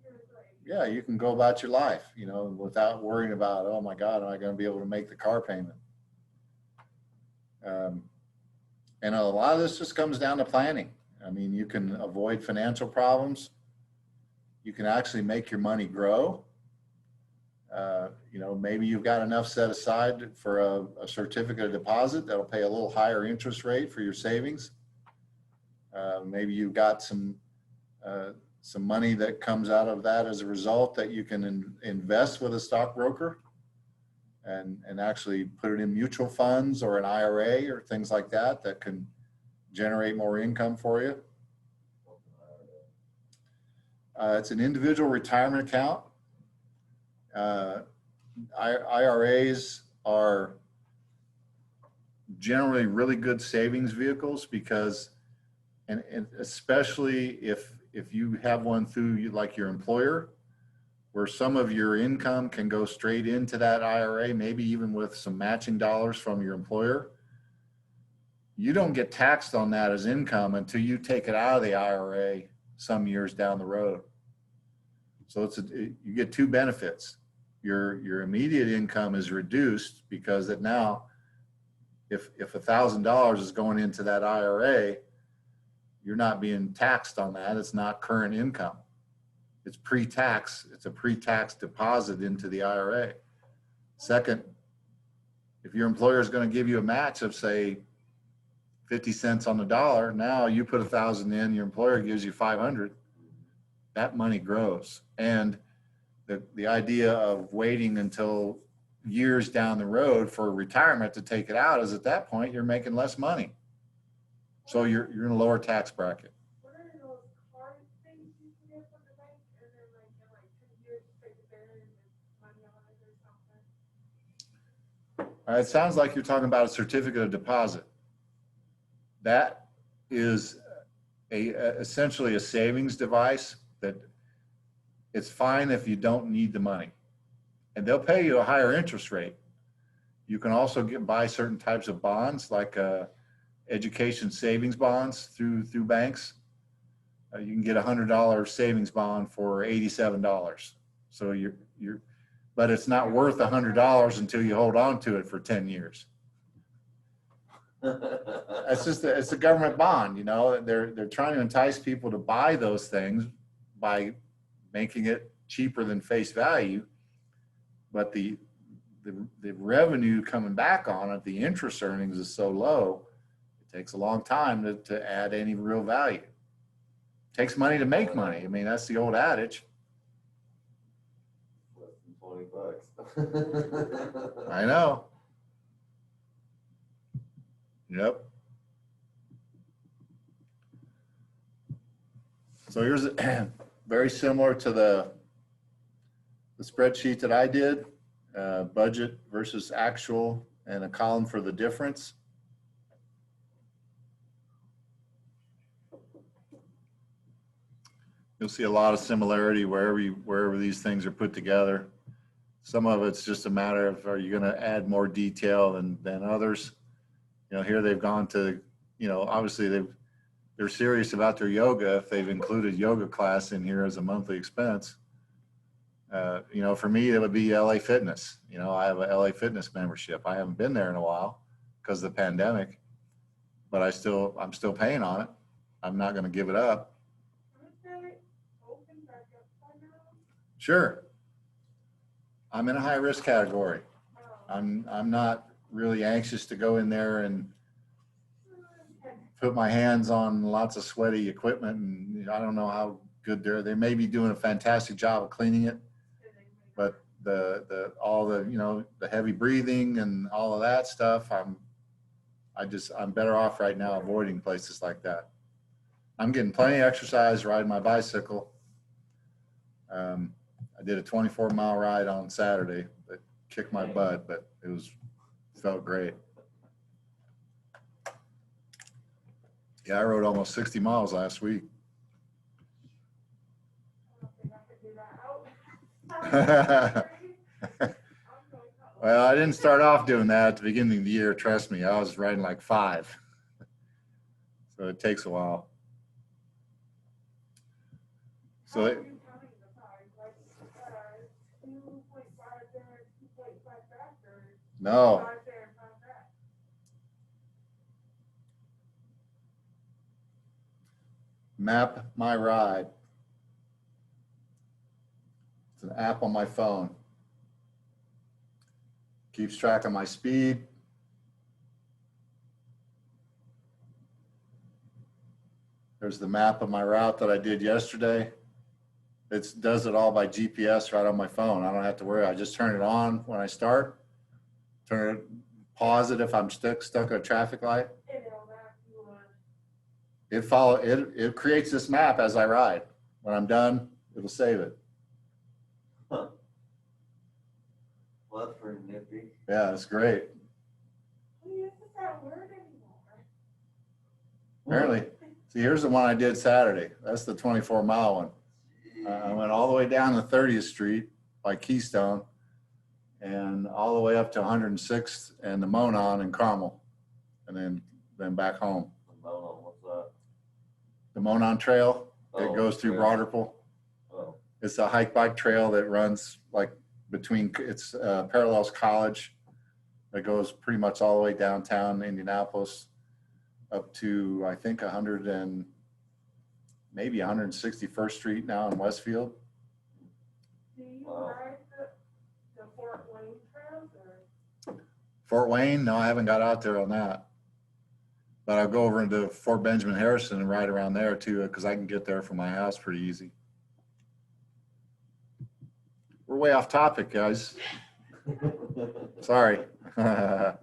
You're like, yeah, you can go about your life, you know, without worrying about, oh my God, am I going to be able to make the car payment? And a lot of this just comes down to planning. I mean, you can avoid financial problems. You can actually make your money grow. You know, maybe you've got enough set aside for a certificate of deposit that'll pay a little higher interest rate for your savings. Maybe you've got some money that comes out of that as a result that you can invest with a stockbroker and actually put it in mutual funds or an IRA or things like that that can generate more income for you. It's an individual retirement account. IRAs are generally really good savings vehicles because, and especially if you have one through like your employer, where some of your income can go straight into that IRA, maybe even with some matching dollars from your employer. You don't get taxed on that as income until you take it out of the IRA some years down the road. So you get two benefits. Your immediate income is reduced because that now, if $1,000 is going into that IRA, you're not being taxed on that. It's not current income. It's pre-tax. It's a pre-tax deposit into the IRA. Second, if your employer is going to give you a match of say 50 cents on the dollar, now you put 1,000 in, your employer gives you 500. That money grows. And the idea of waiting until years down the road for retirement to take it out is at that point you're making less money. So you're in a lower tax bracket. what are those card things you can get from the bank and then like in like 10 years you take it there and it's money on it or something? It sounds like you're talking about a certificate of deposit. That is essentially a savings device that it's fine if you don't need the money. And they'll pay you a higher interest rate. You can also buy certain types of bonds like education savings bonds through banks. You can get $100 savings bond for $87. So but it's not worth $100 until you hold on to it for 10 years. It's a government bond, you know. They're trying to entice people to buy those things by making it cheaper than face value, but the revenue coming back on it, the interest earnings is so low, it takes a long time to add any real value. It takes money to make money. I mean, that's the old adage. Less than $20. I know. Yep. So here's very similar to the spreadsheet that I did, budget versus actual, and a column for the difference. You'll see a lot of similarity wherever these things are put together. Some of it's just a matter of, are you going to add more detail than others? You know, here they've gone to, you know, obviously they're serious about their yoga if they've included yoga class in here as a monthly expense. You know, for me, it would be LA Fitness. You know, I have a LA Fitness membership. I haven't been there in a while because of the pandemic, but I'm still paying on it. I'm not going to give it up. Open back up by now? Sure. I'm in a high risk category. Oh. I'm not really anxious to go in there and put my hands on lots of sweaty equipment, and I don't know how good they may be doing a fantastic job of cleaning it, but all the you know, the heavy breathing and all of that stuff, I'm better off right now avoiding places like that. I'm getting plenty of exercise riding my bicycle. I did a 24-mile ride on Saturday that kicked my butt, but it felt great. Yeah, I rode almost 60 miles last week. I don't think I could do that. Well, I didn't start off doing that at the beginning of the year. Trust me, I was riding like 5. So it takes a while. So How are it, you counting the size? Like, 2.5 there, 2.5 back, or no, 5 there and 5 back? Map My Ride. It's an app on my phone. Keeps track of my speed. There's the map of my route that I did yesterday. It does it all by GPS right on my phone. I don't have to worry. I just turn it on when I start. Turn it, pause it if I'm stuck at a traffic light. And it'll map you on. It creates this map as I ride. When I'm done, it'll save it. Huh. Well, that's pretty nifty. Yeah, it's great. Who uses that word anymore? Apparently, see, here's the one I did Saturday. That's the 24-mile one. I went all the way down to 30th Street by Keystone and all the way up to 106th and the Monon and Carmel, and then back home. No, what's that? The Monon Trail, it Oh, goes through yeah. Broderpool. Oh, It's a hike bike trail that runs like between, it's parallels College. It goes pretty much all the way downtown Indianapolis up to, I think, 100 and maybe 161st Street now in Westfield. Do you Wow. ride the Fort Wayne trails or? Fort Wayne, no, I haven't got out there on that. But I'll go over into Fort Benjamin Harrison and ride around there too, because I can get there from my house pretty easy. We're way off topic, guys. Sorry. Let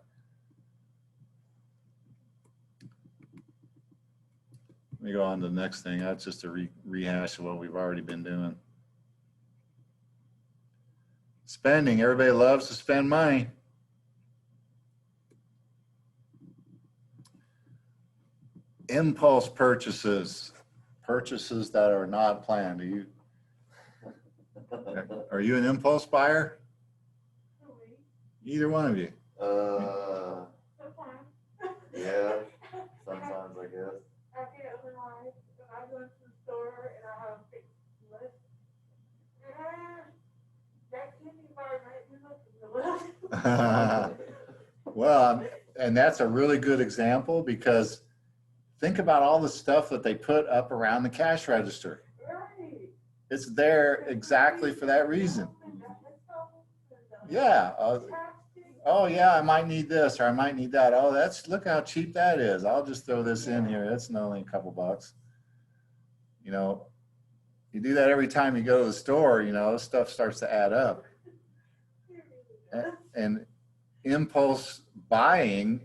me go on to the next thing. That's just a rehash of what we've already been doing. Spending. Everybody loves to spend money. Impulse purchases. Purchases that are not planned. Are you an impulse buyer? Really? Either one of you. Uh, Sometimes. yeah, sometimes I guess. I get organized when I go into the store and I have a big list. That candy bar might be looking a little. Well, and that's a really good example because think about all the stuff that they put up around the cash register. Right. It's there exactly for that reason. Yeah. Oh yeah, I might need this or I might need that. Oh, look how cheap that is. I'll just throw this in here. It's only a couple bucks. You know, you do that every time you go to the store, you know, stuff starts to add up. And impulse buying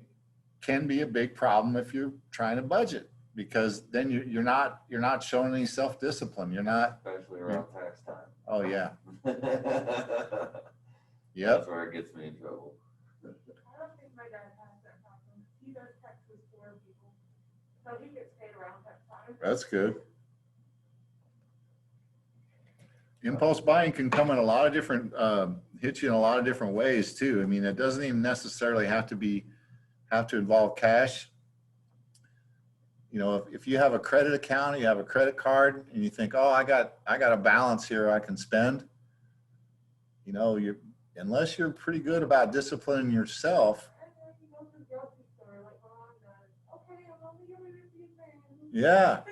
can be a big problem if you're trying to budget, because then you're not showing any self-discipline. You're not. Especially around tax time. Oh yeah. Yep. That's where it gets me in trouble. I don't think my dad has that problem. He does taxes for people, so he gets paid around that time. That's good. Impulse buying can come in a lot of different, hit you in a lot of different ways too. I mean, it doesn't even necessarily have to involve cash. You know, if you have a credit account, you have a credit card, and you think, oh, I got a balance here I can spend. You know, unless you're pretty good about disciplining yourself. And then you go to the grocery store like Mom does. Okay, I'm only giving you a few things. Yeah.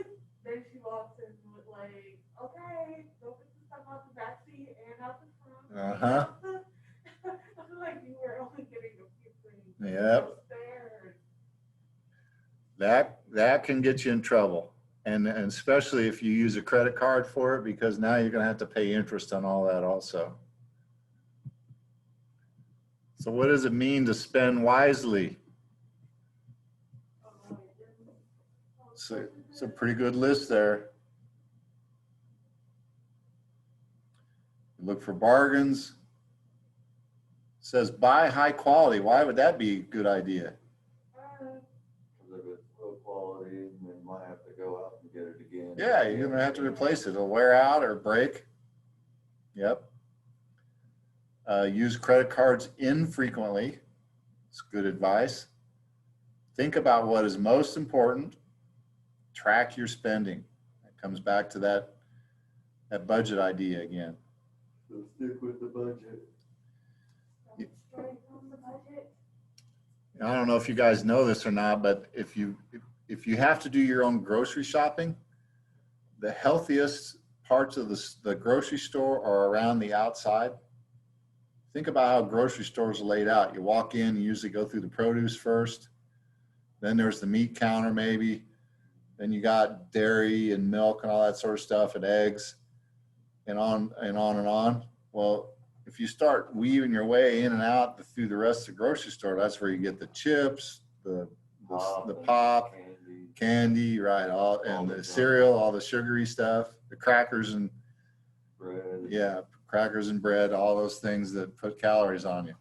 Then she walks in with like, okay, go put the stuff out the backseat and out the front. Uh-huh. I feel like you were only getting a few things. Yep. That can get you in trouble. And especially if you use a credit card for it, because now you're going to have to pay interest on all that also. So what does it mean to spend wisely? So it's a pretty good list there. Look for bargains. It says buy high quality. Why would that be a good idea? Because if it's low quality, then Yeah, you're gonna have to replace it. It'll wear out or break. Yep. Use credit cards infrequently. It's good advice. Think about what is most important. Track your spending. It comes back to that budget idea again. So stick with the budget. Don't stray from the budget. I don't know if you guys know this or not, but if you have to do your own grocery shopping, the healthiest parts of the grocery store are around the outside. Think about how grocery stores are laid out. You walk in, you usually go through the produce first. Then there's the meat counter maybe. Then you got dairy and milk and all that sort of stuff and eggs and on and on and on. Well, if you start weaving your way in and out through the rest of the grocery store, that's where you get the chips, the pop, candy, right? All and the cereal, all the sugary stuff, the crackers and Bread. yeah, crackers and bread, all those things that put calories on you.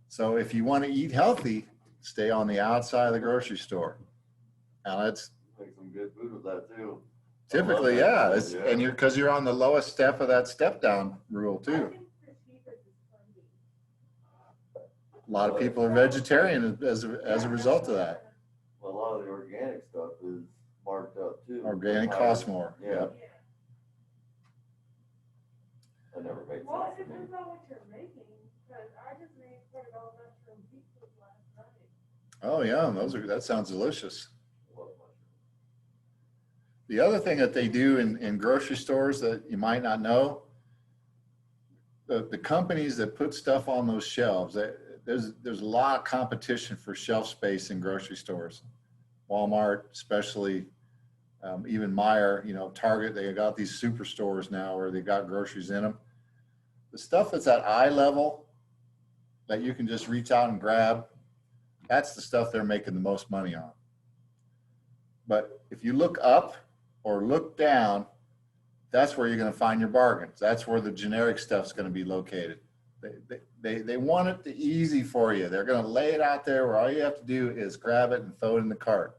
So if you want to eat healthy, stay on the outside of the grocery store. Now that's Make some good food with that too. typically, I love yeah, that. it's, and because you're on the lowest step of that step down rule I too. think the cheapest is Sunday. A lot of people are vegetarian as a result of that. Well, a lot of the organic stuff is marked up too. Organic costs more. Yeah, Yep. Yeah. that never makes Well, it sense to me. depends on what you're making, because I just made $40 mushroom pizzas last night. Oh yeah, that sounds delicious. Love mushrooms. The other thing that they do in grocery stores that you might not know, the companies that put stuff on those shelves, there's a lot of competition for shelf space in grocery stores. Walmart, especially, even Meijer, Target, they got these superstores now where they got groceries in them. The stuff that's at eye level that you can just reach out and grab, that's the stuff they're making the most money on. But if you look up or look down, that's where you're going to find your bargains. That's where the generic stuff's going to be located. They want it easy for you. They're going to lay it out there where all you have to do is grab it and throw it in the cart.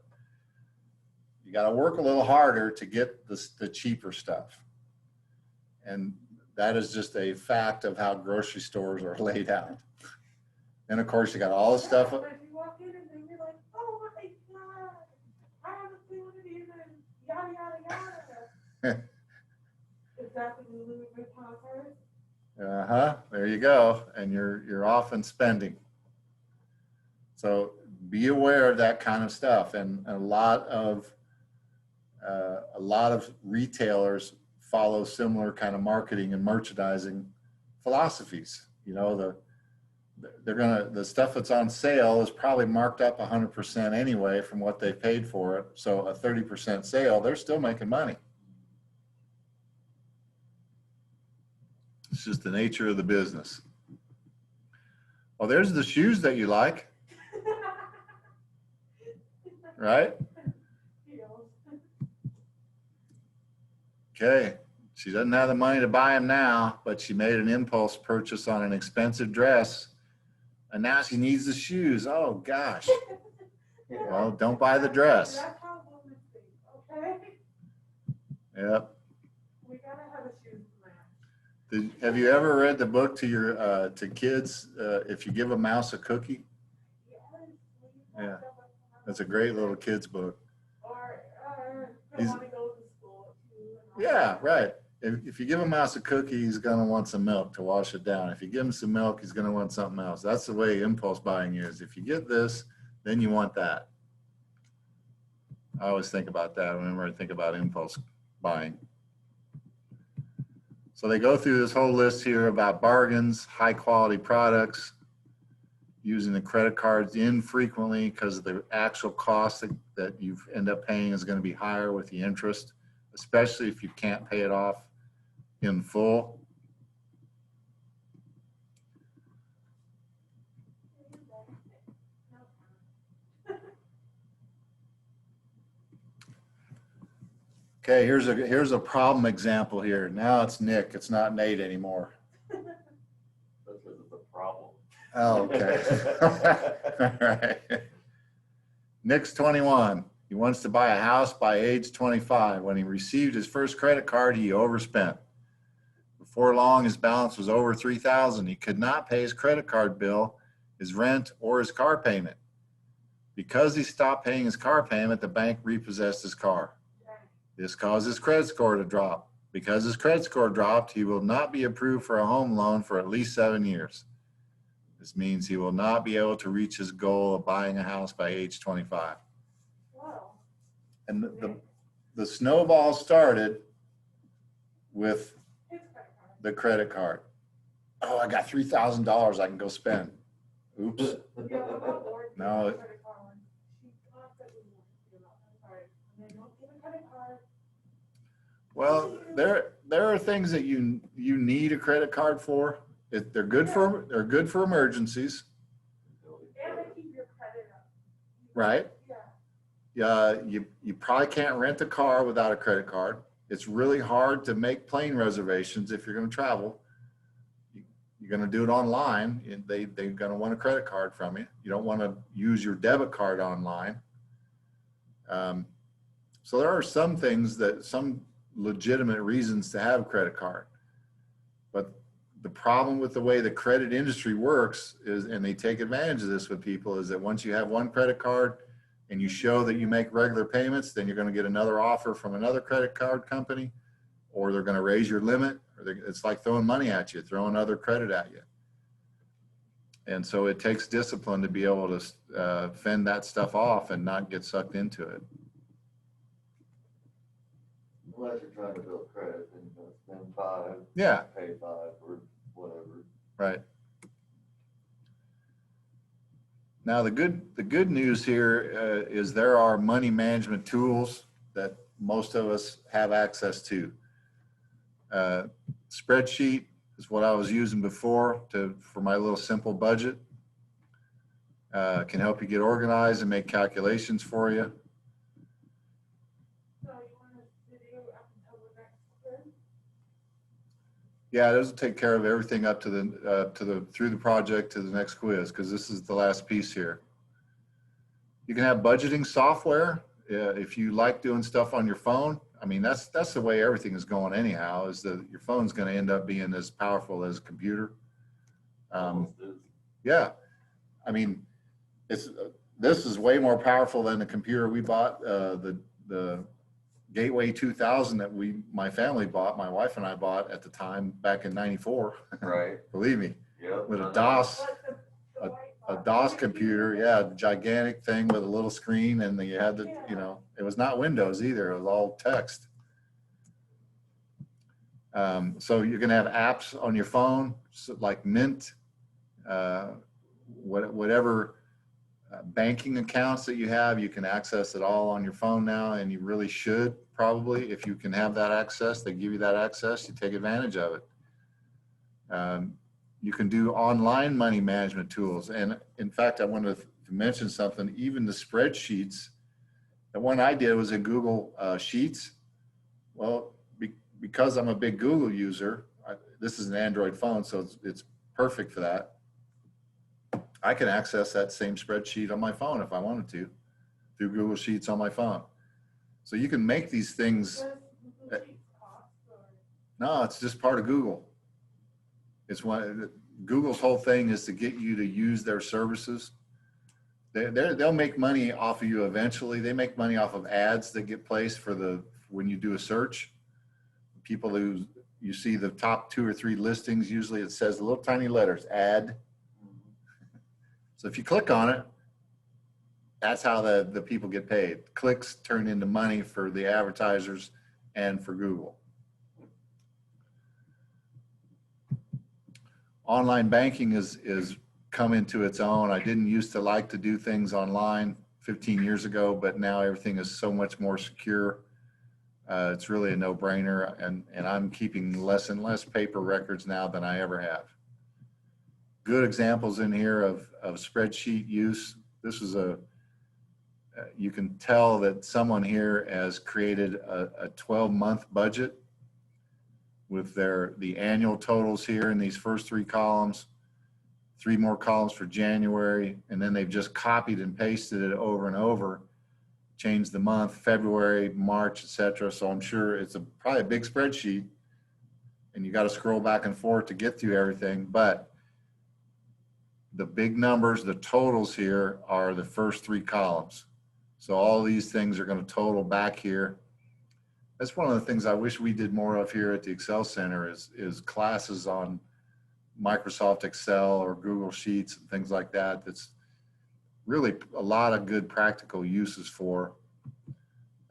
You got to work a little harder to get the cheaper stuff. And that is just a fact of how grocery stores are laid out. And of course, you got all the stuff. But if you walk in and then you're like, oh my God, I haven't seen it even, yada, yada, yada. Is that the new Louis Vuitton purse? There you go. And you're often spending. So be aware of that kind of stuff. And a lot of retailers follow similar kind of marketing and merchandising philosophies. The stuff that's on sale is probably marked up 100% anyway from what they paid for it. So a 30% sale, they're still making money. It's just the nature of the business. Well, there's the shoes that you like, right? Okay. She doesn't have the money to buy them now, but she made an impulse purchase on an expensive dress, and now she needs the shoes. Oh, gosh. Well, don't buy the dress. That's how women think, okay? Yep. We gotta have a shoes match. Have you ever read the book to your to kids, If You Give a Mouse a Cookie? Yeah. That's a great little kid's book. Or, He's- want to go to school too. and all Yeah, that. right. If you give a mouse a cookie, he's going to want some milk to wash it down. If you give him some milk, he's going to want something else. That's the way impulse buying is. If you get this, then you want that. I always think about that whenever I think about impulse buying. So they go through this whole list here about bargains, high quality products, using the credit cards infrequently because the actual cost that you end up paying is going to be higher with the interest, especially if you can't pay it off in full. Okay, here's a problem example here. Now it's Nick, it's not Nate anymore. That's because it's a problem. Oh, okay. All right. Nick's 21. He wants to buy a house by age 25. When he received his first credit card, he overspent. Before long, his balance was over $3,000. He could not pay his credit card bill, his rent, or his car payment. Because he stopped paying his car payment, the bank repossessed his car. This caused his credit score to drop. Because his credit score dropped, he will not be approved for a home loan for at least 7 years. This means he will not be able to reach his goal of buying a house by age 25. Wow. And the snowball started with His credit card. the credit card. Oh, I got $3,000 I can go spend. Oops. Yeah, what about Lori? No. Credit card one. She constantly wants to give out credit cards, and they don't give a credit card. Well, there are things that you need a credit card for. They're good for emergencies, And they keep your credit up. right? Yeah. You probably can't rent a car without a credit card. It's really hard to make plane reservations if you're going to travel. You're going to do it online, and they're going to want a credit card from you. You don't want to use your debit card online. So there are some legitimate reasons to have a credit card. But the problem with the way the credit industry works is, and they take advantage of this with people, is that once you have one credit card and you show that you make regular payments, then you're going to get another offer from another credit card company, or they're going to raise your limit, or it's like throwing money at you, throwing other credit at you. And so it takes discipline to be able to fend that stuff off and not get sucked into it. Unless you're trying to build credit, then you spend 5, Yeah, pay 5 or whatever. right. Now, the good news here is there are money management tools that most of us have access to. Spreadsheet is what I was using before for my little simple budget. Can help you get organized and make calculations for you. So you want us to do up until the next quiz? Yeah, those will take care of everything up to through the project to the next quiz, because this is the last piece here. You can have budgeting software if you like doing stuff on your phone. I mean, that's the way everything is going anyhow, is that your phone's going to end up being as powerful as a computer. Almost is. Yeah, I mean, this is way more powerful than the computer we bought, the Gateway 2000 that my family bought, my wife and I bought at the time back in '94. Right. Believe me, Yep. with I a know. DOS, What, the white a box? DOS computer, yeah, gigantic thing with a little screen, and you had it was not Windows either, it was all text. So you can have apps on your phone, like Mint, whatever banking accounts that you have, you can access it all on your phone now, and you really should probably, if you can have that access, they give you that access, you take advantage of it. You can do online money management tools. And in fact, I wanted to mention something, even the spreadsheets. The one I did was in Google Sheets. Well, because I'm a big Google user, this is an Android phone, so it's perfect for that. I can access that same spreadsheet on my phone if I wanted to, through Google Sheets on my phone. So you can make these things. Does the sheets cost, or? No, it's just part of Google. Google's whole thing is to get you to use their services. They'll make money off of you eventually. They make money off of ads that get placed when you do a search. People who you see the top 2 or 3 listings, usually it says the little tiny letters, ad. So if you click on it, that's how the people get paid. Clicks turn into money for the advertisers and for Google. Online banking is come into its own. I didn't used to like to do things online 15 years ago, but now everything is so much more secure. It's really a no-brainer, and I'm keeping less and less paper records now than I ever have. Good examples in here of spreadsheet use. This is you can tell that someone here has created a 12-month budget with the annual totals here in these first 3 columns, 3 more columns for January, and then they've just copied and pasted it over and over change the month, February, March, etc. So I'm sure it's probably a big spreadsheet, and you got to scroll back and forth to get through everything. But the big numbers, the totals here are the first three columns. So all these things are going to total back here. That's one of the things I wish we did more of here at the Excel Center is classes on Microsoft Excel or Google Sheets and things like that. That's really a lot of good practical uses for.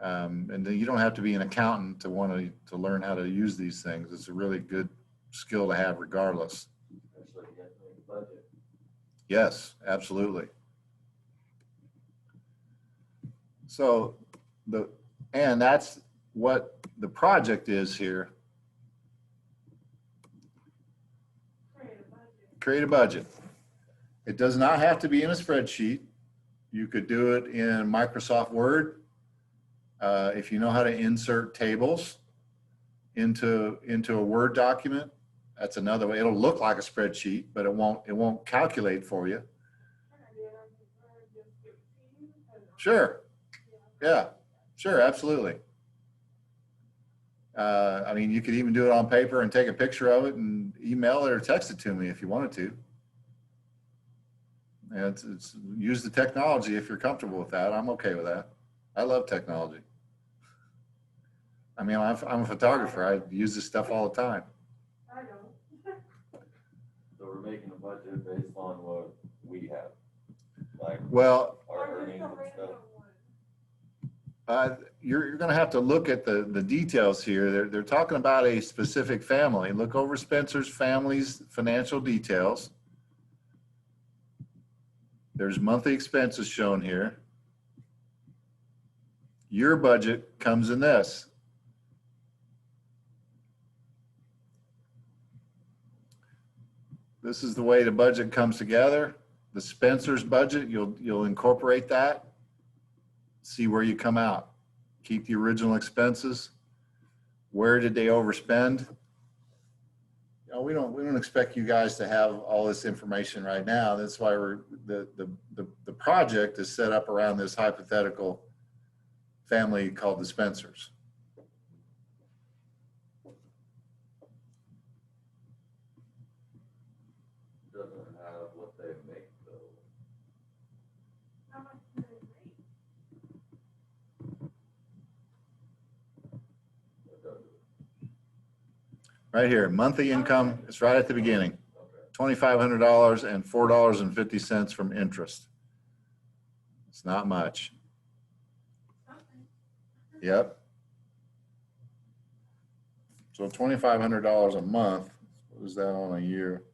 And then you don't have to be an accountant to want to learn how to use these things. It's a really good skill to have regardless. Especially you have to make a budget. Yes, absolutely. So and that's what the project is here. Create a budget. It does not have to be in a spreadsheet. You could do it in Microsoft Word. If you know how to insert tables into a Word document, that's another way. It'll look like a spreadsheet, but it won't calculate for you. Sure. Yeah, sure, absolutely. I mean, you could even do it on paper and take a picture of it and email it or text it to me if you wanted to. And it's use the technology if you're comfortable with that. I'm okay with that. I love technology. I mean, I'm a photographer. I use this stuff all the time. I don't. So we're making a budget based on what we have, like Well, our Or just earnings a and random stuff. one. you're going to have to look at the details here. They're talking about a specific family. Look over Spencer's family's financial details. There's monthly expenses shown here. Your budget comes in this. This is the way the budget comes together. The Spencer's budget, you'll incorporate that. See where you come out. Keep the original expenses. Where did they overspend? You know, we don't expect you guys to have all this information right now. That's why the project is set up around this hypothetical family called the Spencers. Doesn't have what they make though. How much do they make? It doesn't. Right here, monthly income, it's right at the beginning. Okay. $2,500 and $4.50 from interest. It's not much. Something. Yep. So $2,500 a month, what is that on a year?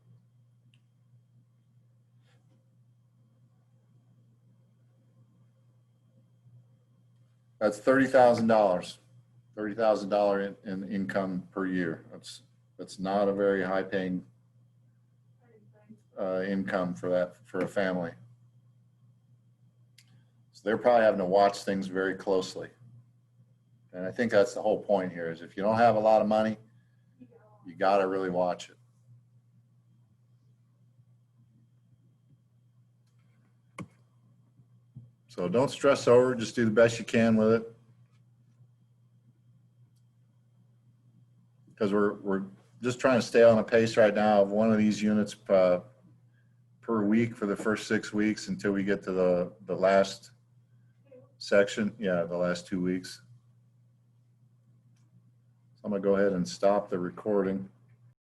That's $30,000. $30,000 in income per year. That's not a very high paying income for a family. So they're probably having to watch things very closely. And I think that's the whole point here is if you don't have a lot of money, you got to really watch it. So don't stress over it, just do the best you can with it. Because we're just trying to stay on a pace right now of one of these units per week for the first 6 weeks until we get to the last section. Yeah, the last 2 weeks. So I'm gonna go ahead and stop the recording.